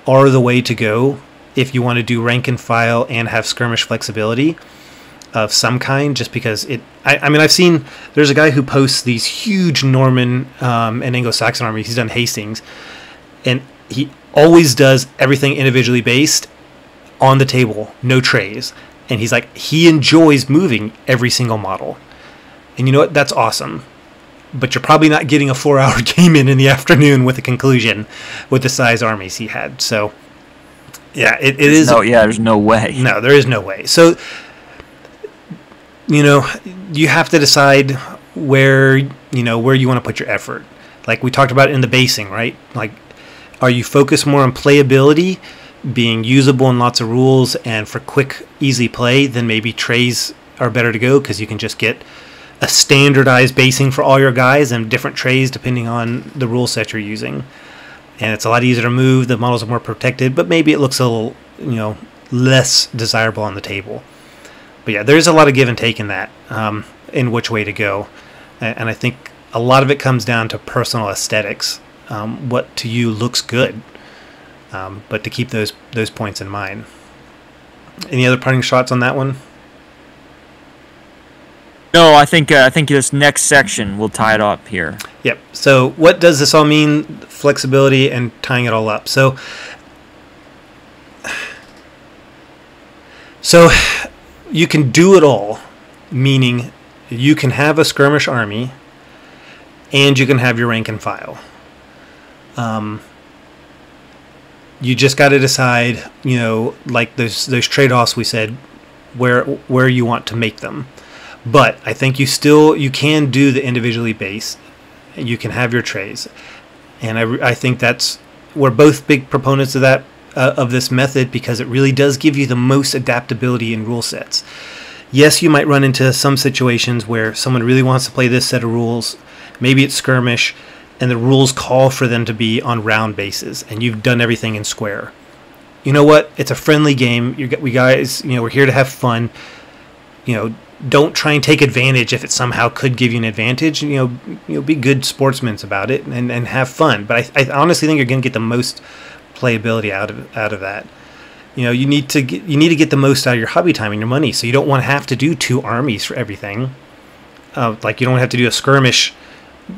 are the way to go if you want to do rank and file and have skirmish flexibility of some kind, just because I mean, I've seen there's a guy who posts these huge Norman and Anglo-Saxon armies. He's done Hastings, and he always does everything individually based on the table, no trays. And he's like, he enjoys moving every single model. And you know what? That's awesome. But you're probably not getting a 4-hour game in the afternoon with a conclusion with the size armies he had. So, yeah, it is. No, yeah, there's no way. No, there is no way. So, you know, you have to decide where you want to put your effort. Like we talked about in the basing, right? Like, are you focused more on playability, being usable in lots of rules, and for quick, easy play? Then maybe trays are better to go, because you can just get a standardized basing for all your guys and different trays depending on the rule set you're using. And it's a lot easier to move. The models are more protected, but maybe it looks a little, you know, less desirable on the table. But yeah, there's a lot of give and take in that, in which way to go. And I think a lot of it comes down to personal aesthetics. What to you looks good, but to keep those points in mind. Any other parting shots on that one? No, I think this next section will tie it up here. Yep. So what does this all mean? Flexibility and tying it all up. So you can do it all, meaning you can have a skirmish army and you can have your rank and file. You just got to decide, you know, like those trade-offs we said, where you want to make them. But I think you can do the individually based. You can have your trays, and I think we're both big proponents of that, of this method, because it really does give you the most adaptability in rule sets. Yes, you might run into some situations where someone really wants to play this set of rules. Maybe it's skirmish, and the rules call for them to be on round bases, and you've done everything in square. You know what? It's a friendly game. We guys, you know, we're here to have fun. You know, don't try and take advantage if it somehow could give you an advantage. You know, be good sportsmen about it and have fun. But I honestly think you're going to get the most playability out of that. You know, you need to get the most out of your hobby time and your money. So you don't want to have to do 2 armies for everything. Like you don't have to do a skirmish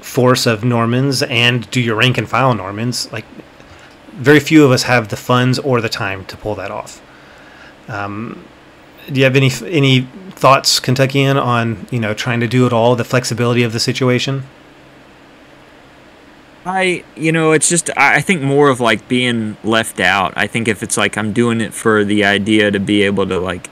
force of Normans and do your rank and file Normans. Like, very few of us have the funds or the time to pull that off. Do you have any thoughts, Kentuckian, on, you know, trying to do it all, the flexibility of the situation? It's just, I think more of like being left out. I think if it's like I'm doing it for the idea to be able to like,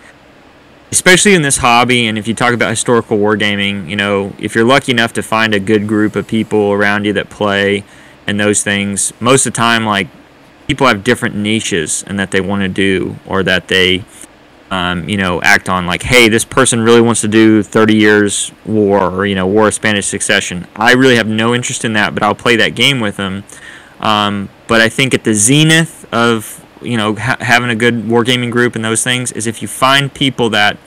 especially in this hobby, and if you talk about historical wargaming, if you're lucky enough to find a good group of people around you that play and those things, most of the time, like, people have different niches and that they want to do, or that they, act on. Like, hey, this person really wants to do 30 Years War, or, War of Spanish Succession. I really have no interest in that, but I'll play that game with them. But I think at the zenith of having a good wargaming group and those things is if you find people that,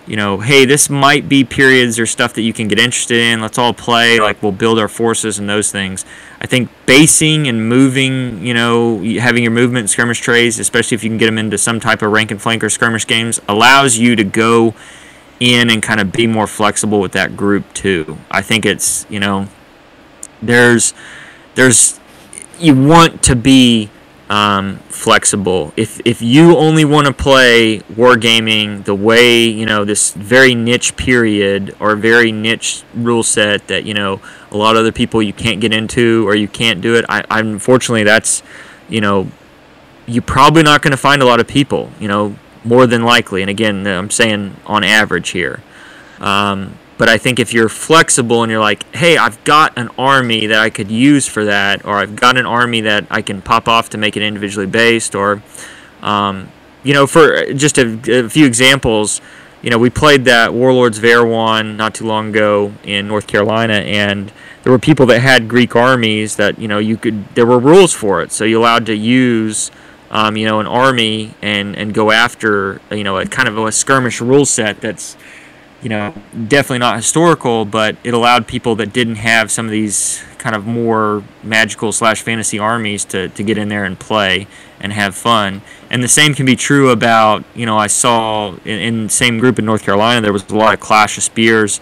hey, this might be periods or stuff that you can get interested in. Let's all play. Like, we'll build our forces and those things. I think basing and moving, having your movement and skirmish trays, especially if you can get them into some type of rank and flank or skirmish games, allows you to go in and kind of be more flexible with that group too. I think it's, there's you want to be flexible. If you only want to play wargaming the way, this very niche period or very niche rule set that, a lot of other people you can't get into or you can't do it, I unfortunately that's, you're probably not going to find a lot of people, more than likely. And again, I'm saying on average here. But I think if you're flexible and you're like, hey, I've got an army that I could use for that, or I've got an army that I can pop off to make it individually based, or, for just a few examples, we played that Warlords of Erewhon not too long ago in North Carolina, and there were people that had Greek armies that, there were rules for it, so you're allowed to use, an army and go after, a kind of a skirmish rule set that's, definitely not historical, but it allowed people that didn't have some of these kind of more magical / fantasy armies to get in there and play and have fun. And the same can be true about, I saw in the same group in North Carolina, there was a lot of Clash of Spears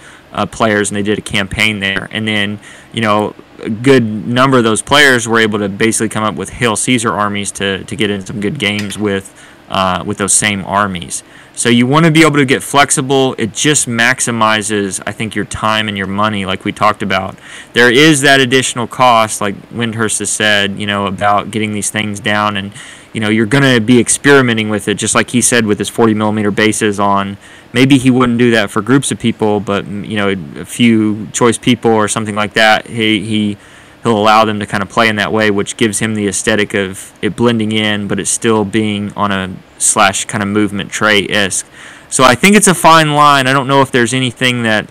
players, and they did a campaign there. And then, a good number of those players were able to basically come up with Hail Caesar armies to get in some good games with those same armies. So you want to be able to get flexible. It just maximizes, I think, your time and your money, like we talked about. There is that additional cost, like Windhurst has said, about getting these things down, and you're going to be experimenting with it, just like he said with his 40mm bases on. Maybe he wouldn't do that for groups of people, but a few choice people or something like that, he'll allow them to kind of play in that way, which gives him the aesthetic of it blending in, but it's still being on a / kind of movement tray-esque. So I think it's a fine line. I don't know if there's anything that,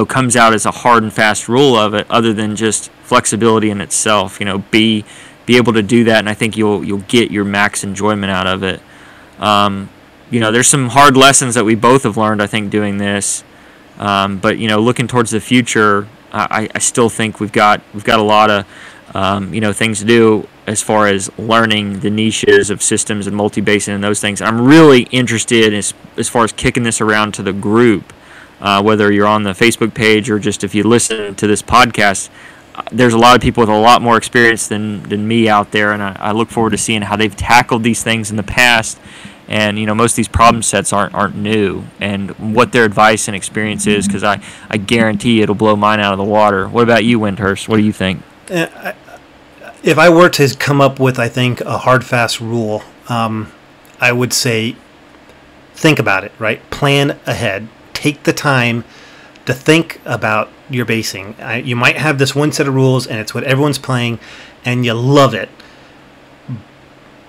comes out as a hard and fast rule of it, other than just flexibility in itself. Be able to do that, and I think you'll get your max enjoyment out of it. There's some hard lessons that we both have learned, I think, doing this. But looking towards the future, I still think we've got a lot of things to do as far as learning the niches of systems and multi-basing and those things. I'm really interested as far as kicking this around to the group, whether you're on the Facebook page or just if you listen to this podcast. There's a lot of people with a lot more experience than me out there, and I look forward to seeing how they've tackled these things in the past. And most of these problem sets aren't new, and what their advice and experience is, because I guarantee it'll blow mine out of the water. What about you, Windhurst? What do you think? If I were to come up with, I think, a hard, fast rule, I would say think about it, right? Plan ahead. Take the time to think about your basing. You might have this one set of rules, and it's what everyone's playing, and you love it.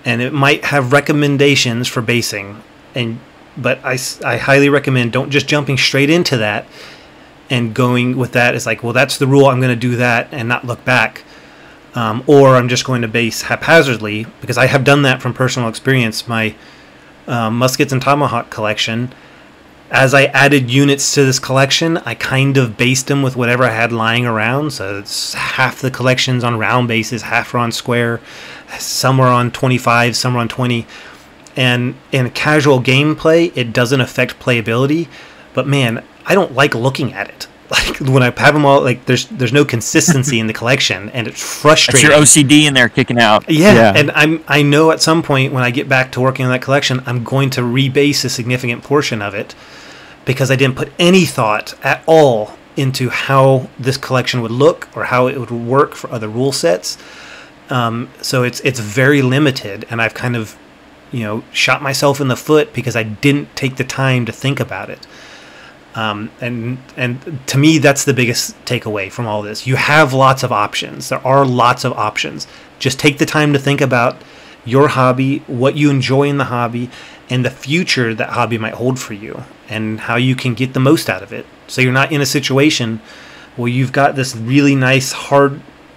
And it might have recommendations for basing, but I highly recommend don't just jumping straight into that and going with that. It's like, well, that's the rule, I'm going to do that and not look back. Or I'm just going to base haphazardly, because I have done that from personal experience. My Muskets and Tomahawk collection, as I added units to this collection, I kind of based them with whatever I had lying around. So it's half the collection's on round bases, half are on square, some are on 25, some are on 20. And in casual gameplay, it doesn't affect playability. But man, I don't like looking at it. Like when I have them all, like there's no consistency in the collection, and it's frustrating. It's your OCD in there kicking out. Yeah, and I know at some point when I get back to working on that collection, I'm going to rebase a significant portion of it, because I didn't put any thought at all into how this collection would look or how it would work for other rule sets. So it's very limited, and I've kind of, shot myself in the foot because I didn't take the time to think about it. And to me, that's the biggest takeaway from all this. You have lots of options. There are lots of options. Just take the time to think about your hobby, what you enjoy in the hobby, and the future that hobby might hold for you, and how you can get the most out of it. So you're not in a situation where you've got this really nice,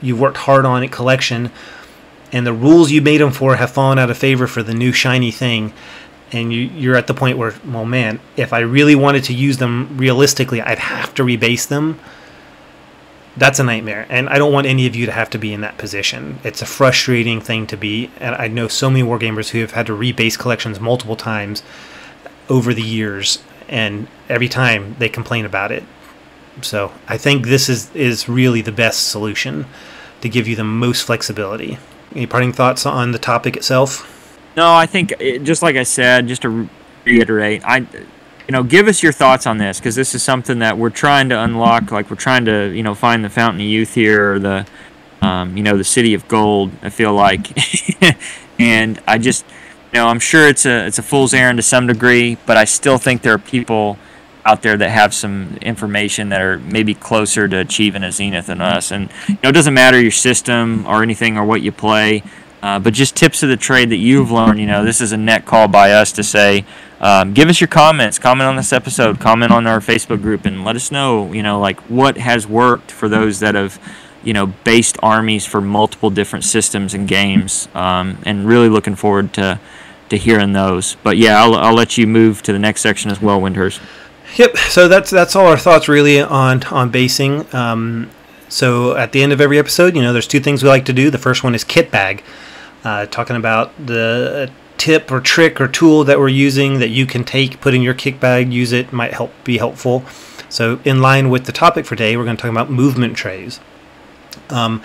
you've worked hard on it collection, and the rules you made them for have fallen out of favor for the new shiny thing. And you're at the point where, well, man, if I really wanted to use them realistically, I'd have to rebase them. That's a nightmare. And I don't want any of you to have to be in that position. It's a frustrating thing to be. And I know so many wargamers who have had to rebase collections multiple times over the years. And every time they complain about it. So I think this is really the best solution to give you the most flexibility. Any parting thoughts on the topic itself? No, I think, just like I said, just to reiterate, give us your thoughts on this, because this is something that we're trying to unlock. Like, we're trying to, find the fountain of youth here, or the, the city of gold, I feel like. And I just, I'm sure it's a fool's errand to some degree, but I still think there are people out there that have some information that are maybe closer to achieving a zenith than us. And, it doesn't matter your system or anything or what you play. But just tips of the trade that you've learned. This is a net call by us to say, give us your comments, comment on this episode, comment on our Facebook group, and let us know, what has worked for those that have, based armies for multiple different systems and games, and really looking forward to hearing those. But yeah, I'll let you move to the next section as well, Windhurst. Yep. So that's all our thoughts really on basing. So at the end of every episode, there's two things we like to do. The first one is kit bag. Talking about the tip or trick or tool that we're using that you can put in your kit bag, use it, might be helpful. So in line with the topic for today, we're going to talk about movement trays. I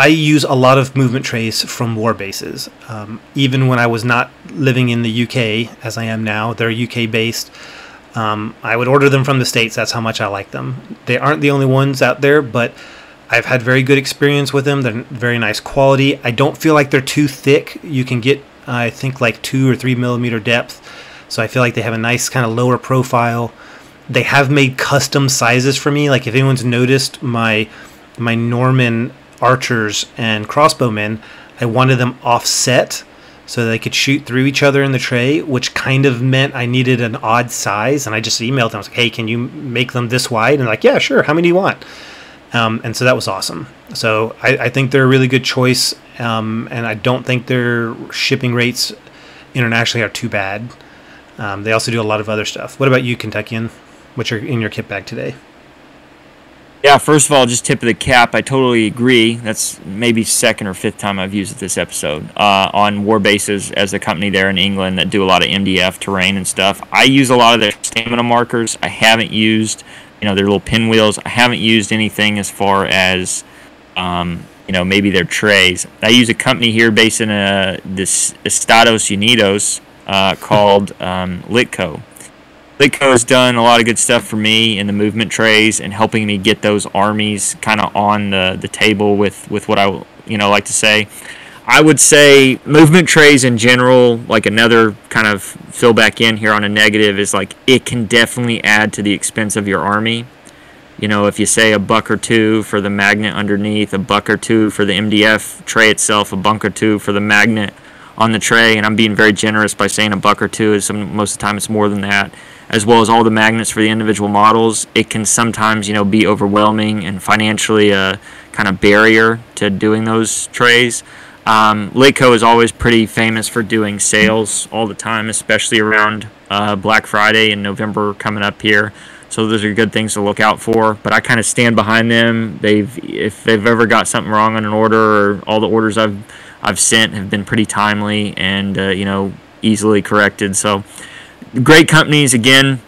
use a lot of movement trays from war bases. Even when I was not living in the UK, as I am now, they're UK based. I would order them from the States. That's how much I like them. They aren't the only ones out there, but I've had very good experience with them. They're very nice quality. I don't feel like they're too thick. You can get, I think, like 2 or 3 millimeter depth. So I feel like they have a nice kind of lower profile. They have made custom sizes for me. Like if anyone's noticed my Norman archers and crossbowmen, I wanted them offset so they could shoot through each other in the tray, which kind of meant I needed an odd size. And I just emailed them. I was like, hey, can you make them this wide? And they're like, yeah, sure. How many do you want? And so that was awesome. So I think they're a really good choice. And I don't think their shipping rates internationally are too bad. They also do a lot of other stuff. What about you, Kentuckian? What's in your kit bag today? Yeah, first of all, just tip of the cap. I totally agree. That's maybe second or fifth time I've used it this episode on war bases as a company there in England that do a lot of MDF terrain and stuff. I use a lot of their stamina markers. I haven't used, their little pinwheels. I haven't used anything as far as, maybe their trays. I use a company here based in this Estados Unidos called Litco. Litco has done a lot of good stuff for me in the movement trays and helping me get those armies kind of on the table with what I like to say. I would say movement trays in general, like another kind of fill back in here on a negative, is like it can definitely add to the expense of your army. If you say $1 or $2 for the magnet underneath, $1 or $2 for the MDF tray itself, $1 or $2 for the magnet on the tray, and I'm being very generous by saying $1 or $2, most of the time it's more than that, as well as all the magnets for the individual models, it can sometimes, be overwhelming and financially a kind of barrier to doing those trays. Litco is always pretty famous for doing sales all the time, especially around Black Friday in November coming up here. So those are good things to look out for. But I kind of stand behind them. If they've ever got something wrong on an order, or all the orders I've sent have been pretty timely and easily corrected. So great companies. Again,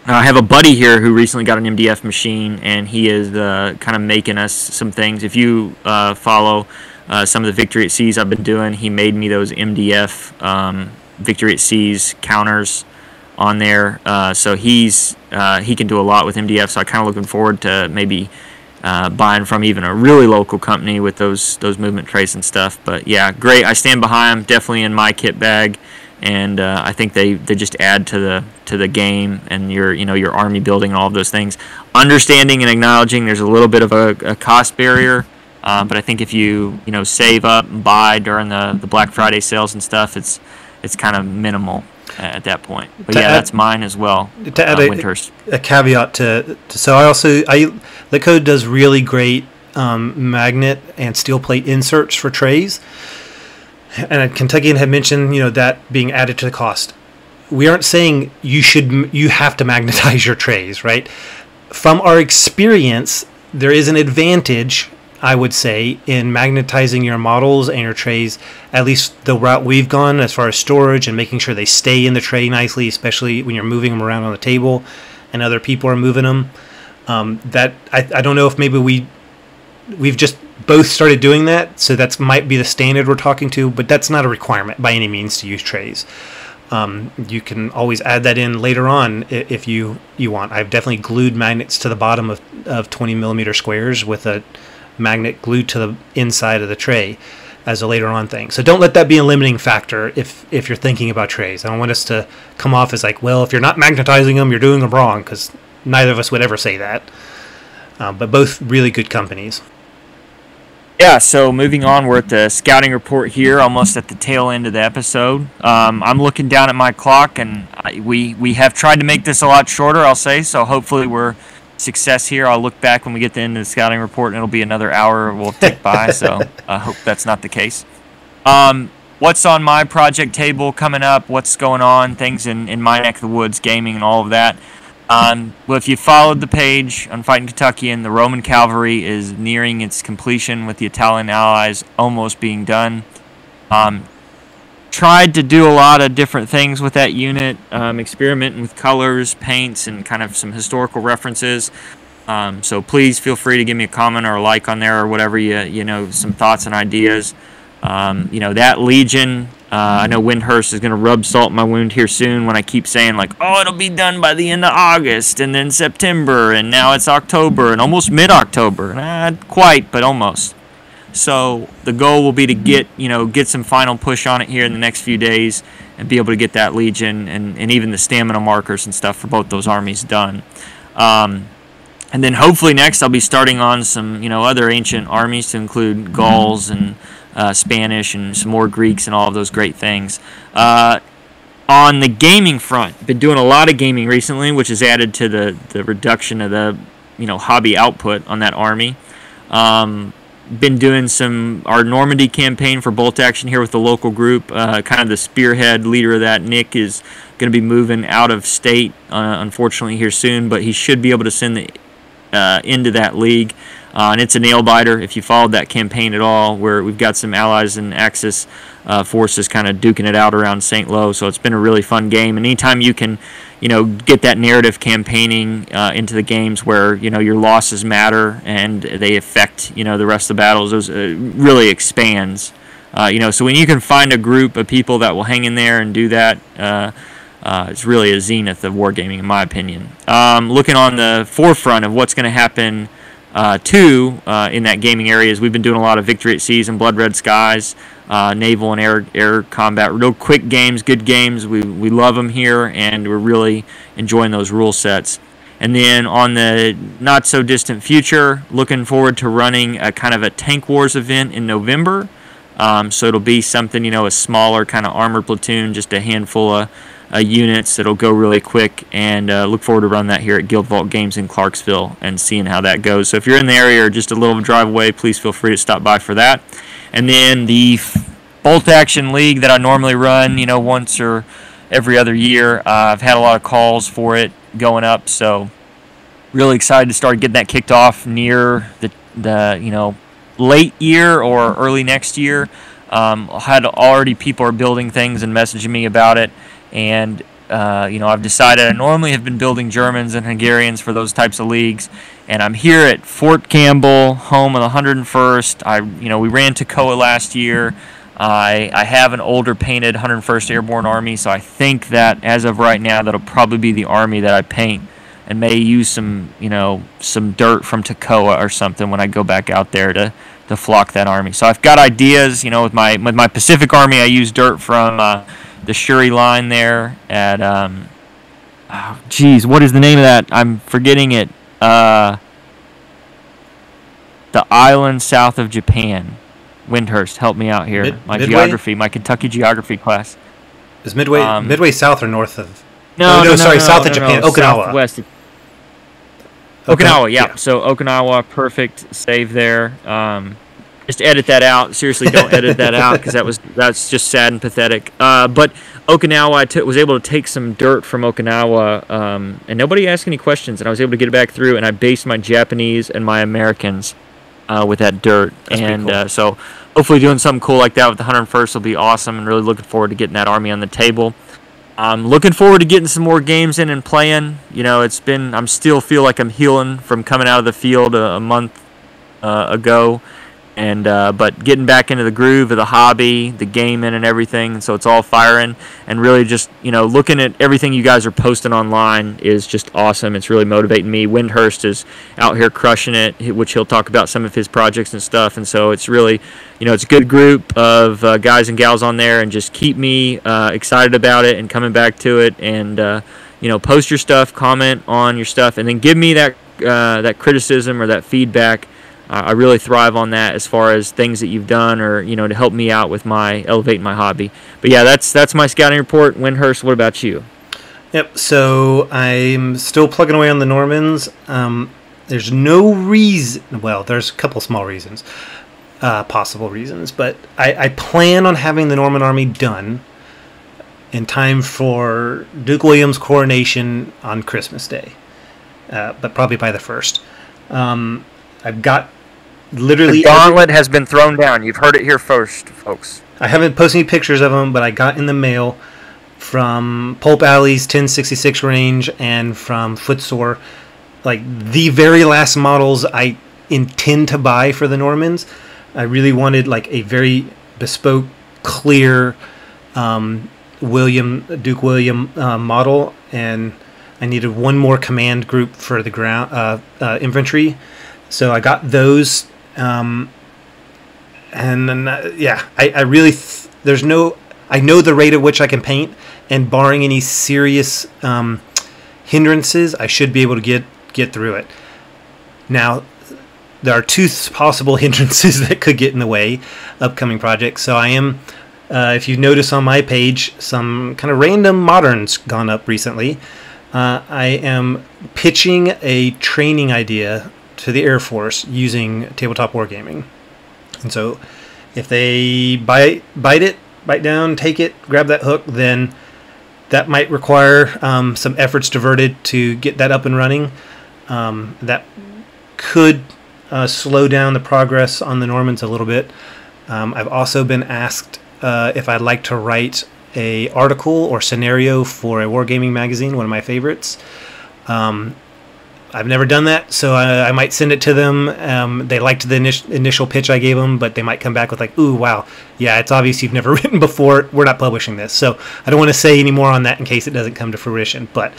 I have a buddy here who recently got an MDF machine, and he is kind of making us some things. If you follow some of the Victory at Seas I've been doing, he made me those MDF Victory at Seas counters on there. So he can do a lot with MDF. So I'm kind of looking forward to maybe buying from even a really local company with those movement trays and stuff. But yeah, great. I stand behind them. Definitely in my kit bag, and I think they just add to the game and your army building and all of those things. Understanding and acknowledging there's a little bit of a cost barrier. But I think if you save up and buy during the Black Friday sales and stuff, it's kind of minimal at that point. But yeah, that's mine as well. To add a caveat so LitCode does really great magnet and steel plate inserts for trays. And Kentuckian had mentioned that being added to the cost. We aren't saying you have to magnetize your trays, right? From our experience, there is an advantage, I would say, in magnetizing your models and your trays, at least the route we've gone as far as storage and making sure they stay in the tray nicely, especially when you're moving them around on the table and other people are moving them. That I don't know if maybe we've just both started doing that, so that might be the standard we're talking to, but that's not a requirement by any means to use trays. You can always add that in later on if you want. I've definitely glued magnets to the bottom of 20 millimeter squares with a magnet glued to the inside of the tray as a later on thing. So don't let that be a limiting factor if you're thinking about trays. I don't want us to come off as like, well, if you're not magnetizing them, you're doing them wrong, because neither of us would ever say that. But both really good companies. Yeah, so moving on, we're at the scouting report here, almost at the tail end of the episode. I'm looking down at my clock, and we have tried to make this a lot shorter, I'll say, so hopefully we're success here. I'll look back when we get to the end of the scouting report, and it'll be another hour we'll tick by, so I hope that's not the case. What's on my project table coming up, what's going on, things in my neck of the woods, gaming and all of that. Well, if you followed the page on Fighting Kentuckian, the Roman cavalry is nearing its completion with the Italian allies almost being done. Tried to do a lot of different things with that unit, experimenting with colors, paints, and kind of some historical references. So please feel free to give me a comment or a like on there or whatever some thoughts and ideas. That Legion, I know Windhurst is going to rub salt in my wound here soon when I keep saying like, oh, it'll be done by the end of August and then September, and now it's October and almost mid-October. Not quite, but almost. So the goal will be to get some final push on it here in the next few days and be able to get that Legion and even the stamina markers and stuff for both those armies done. And then hopefully next I'll be starting on some other ancient armies to include Gauls and Spanish and some more Greeks and all of those great things. On the gaming front, been doing a lot of gaming recently, which has added to the reduction of the hobby output on that army. Been doing our Normandy campaign for bolt action here with the local group. Kind of the spearhead leader of that, Nick, is going to be moving out of state, unfortunately, here soon, but he should be able to send into that league. And it's a nail biter if you followed that campaign at all, where we've got some allies and Axis forces kind of duking it out around St. Lo. So it's been a really fun game. And anytime you can get that narrative campaigning into the games where your losses matter and they affect the rest of the battles, those really expands. So when you can find a group of people that will hang in there and do that, it's really a zenith of wargaming, in my opinion. Looking on the forefront of what's going to happen in that gaming area is we've been doing a lot of Victory at Seas and Blood Red Skies, naval and air combat, real quick games, good games. We love them here, and we're really enjoying those rule sets. And then on the not so distant future, looking forward to running a kind of a Tank Wars event in November. So it'll be something, a smaller kind of armored platoon, just a handful of units that'll go really quick, and look forward to running that here at Guild Vault Games in Clarksville and seeing how that goes. So if you're in the area or just a little drive away, please feel free to stop by for that. And then the Bolt Action League that I normally run, once or every other year, I've had a lot of calls for it going up, so really excited to start getting that kicked off near the late year or early next year. Had already people are building things and messaging me about it. And, I've decided I normally have been building Germans and Hungarians for those types of leagues. And I'm here at Fort Campbell, home of the 101st. We ran Toccoa last year. I have an older painted 101st Airborne Army, so I think that as of right now, that'll probably be the Army that I paint, and may use some dirt from Toccoa or something when I go back out there to flock that Army. So I've got ideas. With my Pacific Army, I use dirt from the Shuri line there at what is the name of that? I'm forgetting it. The island south of Japan. Windhurst, help me out here. My Kentucky geography class. Is Midway south or north of? No, south of Japan. Okinawa. Southwest. Okinawa, yeah. So Okinawa, perfect save there. Just edit that out. Seriously, don't edit that out because that's just sad and pathetic. But Okinawa, I was able to take some dirt from Okinawa, and nobody asked any questions, and I was able to get it back through, and I based my Japanese and my Americans with that dirt. That's and cool. So hopefully doing something cool like that with the 101st will be awesome, and really looking forward to getting that Army on the table. I'm looking forward to getting some more games in and playing. I'm still feel like I'm healing from coming out of the field a month ago, and but getting back into the groove of the hobby, the gaming and everything. So it's all firing, and really just looking at everything you guys are posting online is just awesome. It's really motivating me. Windhurst is out here crushing it, which he'll talk about some of his projects and stuff. And so it's really, it's a good group of guys and gals on there, and just keep me excited about it and coming back to it. And post your stuff, comment on your stuff, and then give me that criticism or that feedback. I really thrive on that as far as things that you've done or, to help me out with elevating my hobby. But yeah, that's my scouting report. Windhurst, what about you? Yep, so I'm still plugging away on the Normans. There's no reason, well, there's a couple small reasons, possible reasons, but I plan on having the Norman Army done in time for Duke William's coronation on Christmas Day, but probably by the 1st. I've got literally... The gauntlet has been thrown down. You've heard it here first, folks. I haven't posted any pictures of them, but I got in the mail from Pulp Alley's 1066 range and from Footsore, like the very last models I intend to buy for the Normans. I really wanted like a very bespoke, clear Duke William model, and I needed one more command group for the ground infantry. So I got those, and then I really I know the rate at which I can paint, and barring any serious hindrances, I should be able to get through it. Now, there are two possible hindrances that could get in the way upcoming projects. So I am, if you notice on my page, some kind of random moderns gone up recently. I am pitching a training idea to the Air Force using tabletop wargaming. And so if they bite down, take it, grab that hook, then that might require some efforts diverted to get that up and running. That could slow down the progress on the Normans a little bit. I've also been asked if I'd like to write a article or scenario for a wargaming magazine, one of my favorites. I've never done that, so I might send it to them. They liked the initial pitch I gave them, but they might come back with like, ooh, wow, yeah, it's obvious you've never written before. We're not publishing this. So I don't want to say any more on that in case it doesn't come to fruition. But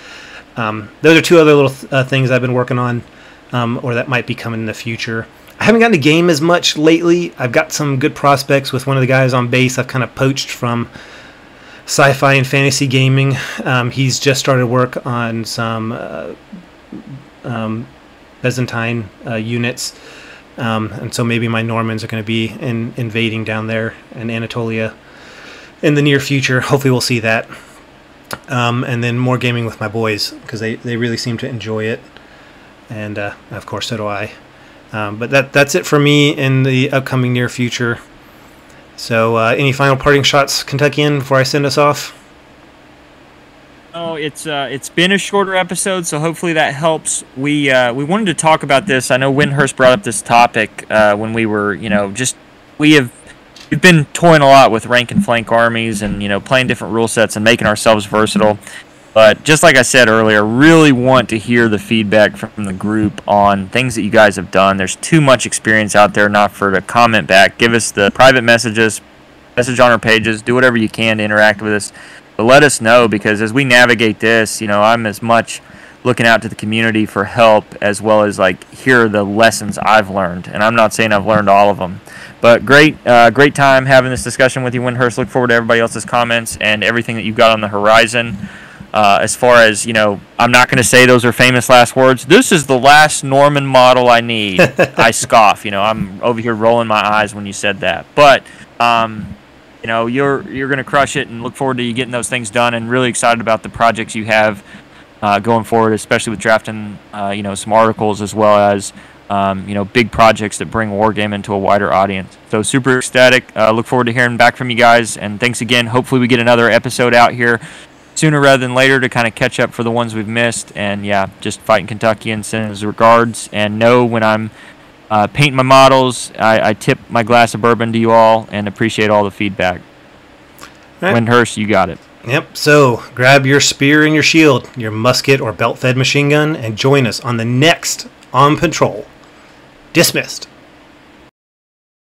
those are two other little things I've been working on, or that might be coming in the future. I haven't gotten to game as much lately. I've got some good prospects with one of the guys on base I've kind of poached from sci-fi and fantasy gaming. He's just started work on some Byzantine units, and so maybe my Normans are going to be invading down there in Anatolia in the near future. Hopefully we'll see that, and then more gaming with my boys, because they really seem to enjoy it, and of course so do I. But that's it for me in the upcoming near future. So any final parting shots, Kentuckian, before I send us off? Oh, it's been a shorter episode, so hopefully that helps. We wanted to talk about this. I know Windhurst brought up this topic when we were, we've been toying a lot with rank and flank armies and playing different rule sets and making ourselves versatile. But just like I said earlier, really want to hear the feedback from the group on things that you guys have done. There's too much experience out there not for to comment back. Give us the private messages, message on our pages, do whatever you can to interact with us. But let us know, because as we navigate this, I'm as much looking out to the community for help as well as like here are the lessons I've learned. And I'm not saying I've learned all of them. But great time having this discussion with you, Windhurst. Look forward to everybody else's comments and everything that you've got on the horizon. As far as, I'm not going to say those are famous last words. This is the last Norman model I need. I scoff. I'm over here rolling my eyes when you said that. But, you're going to crush it, and look forward to you getting those things done, and really excited about the projects you have going forward, especially with drafting, some articles as well as, big projects that bring Wargame into a wider audience. So super ecstatic. Look forward to hearing back from you guys. And thanks again. Hopefully we get another episode out here sooner rather than later to kind of catch up for the ones we've missed. And yeah, just fighting Kentucky and sending his regards. And know when I'm painting my models, I tip my glass of bourbon to you all and appreciate all the feedback. Right. Windhurst, you got it. Yep, so grab your spear and your shield, your musket or belt-fed machine gun, and join us on the next On Patrol. Dismissed.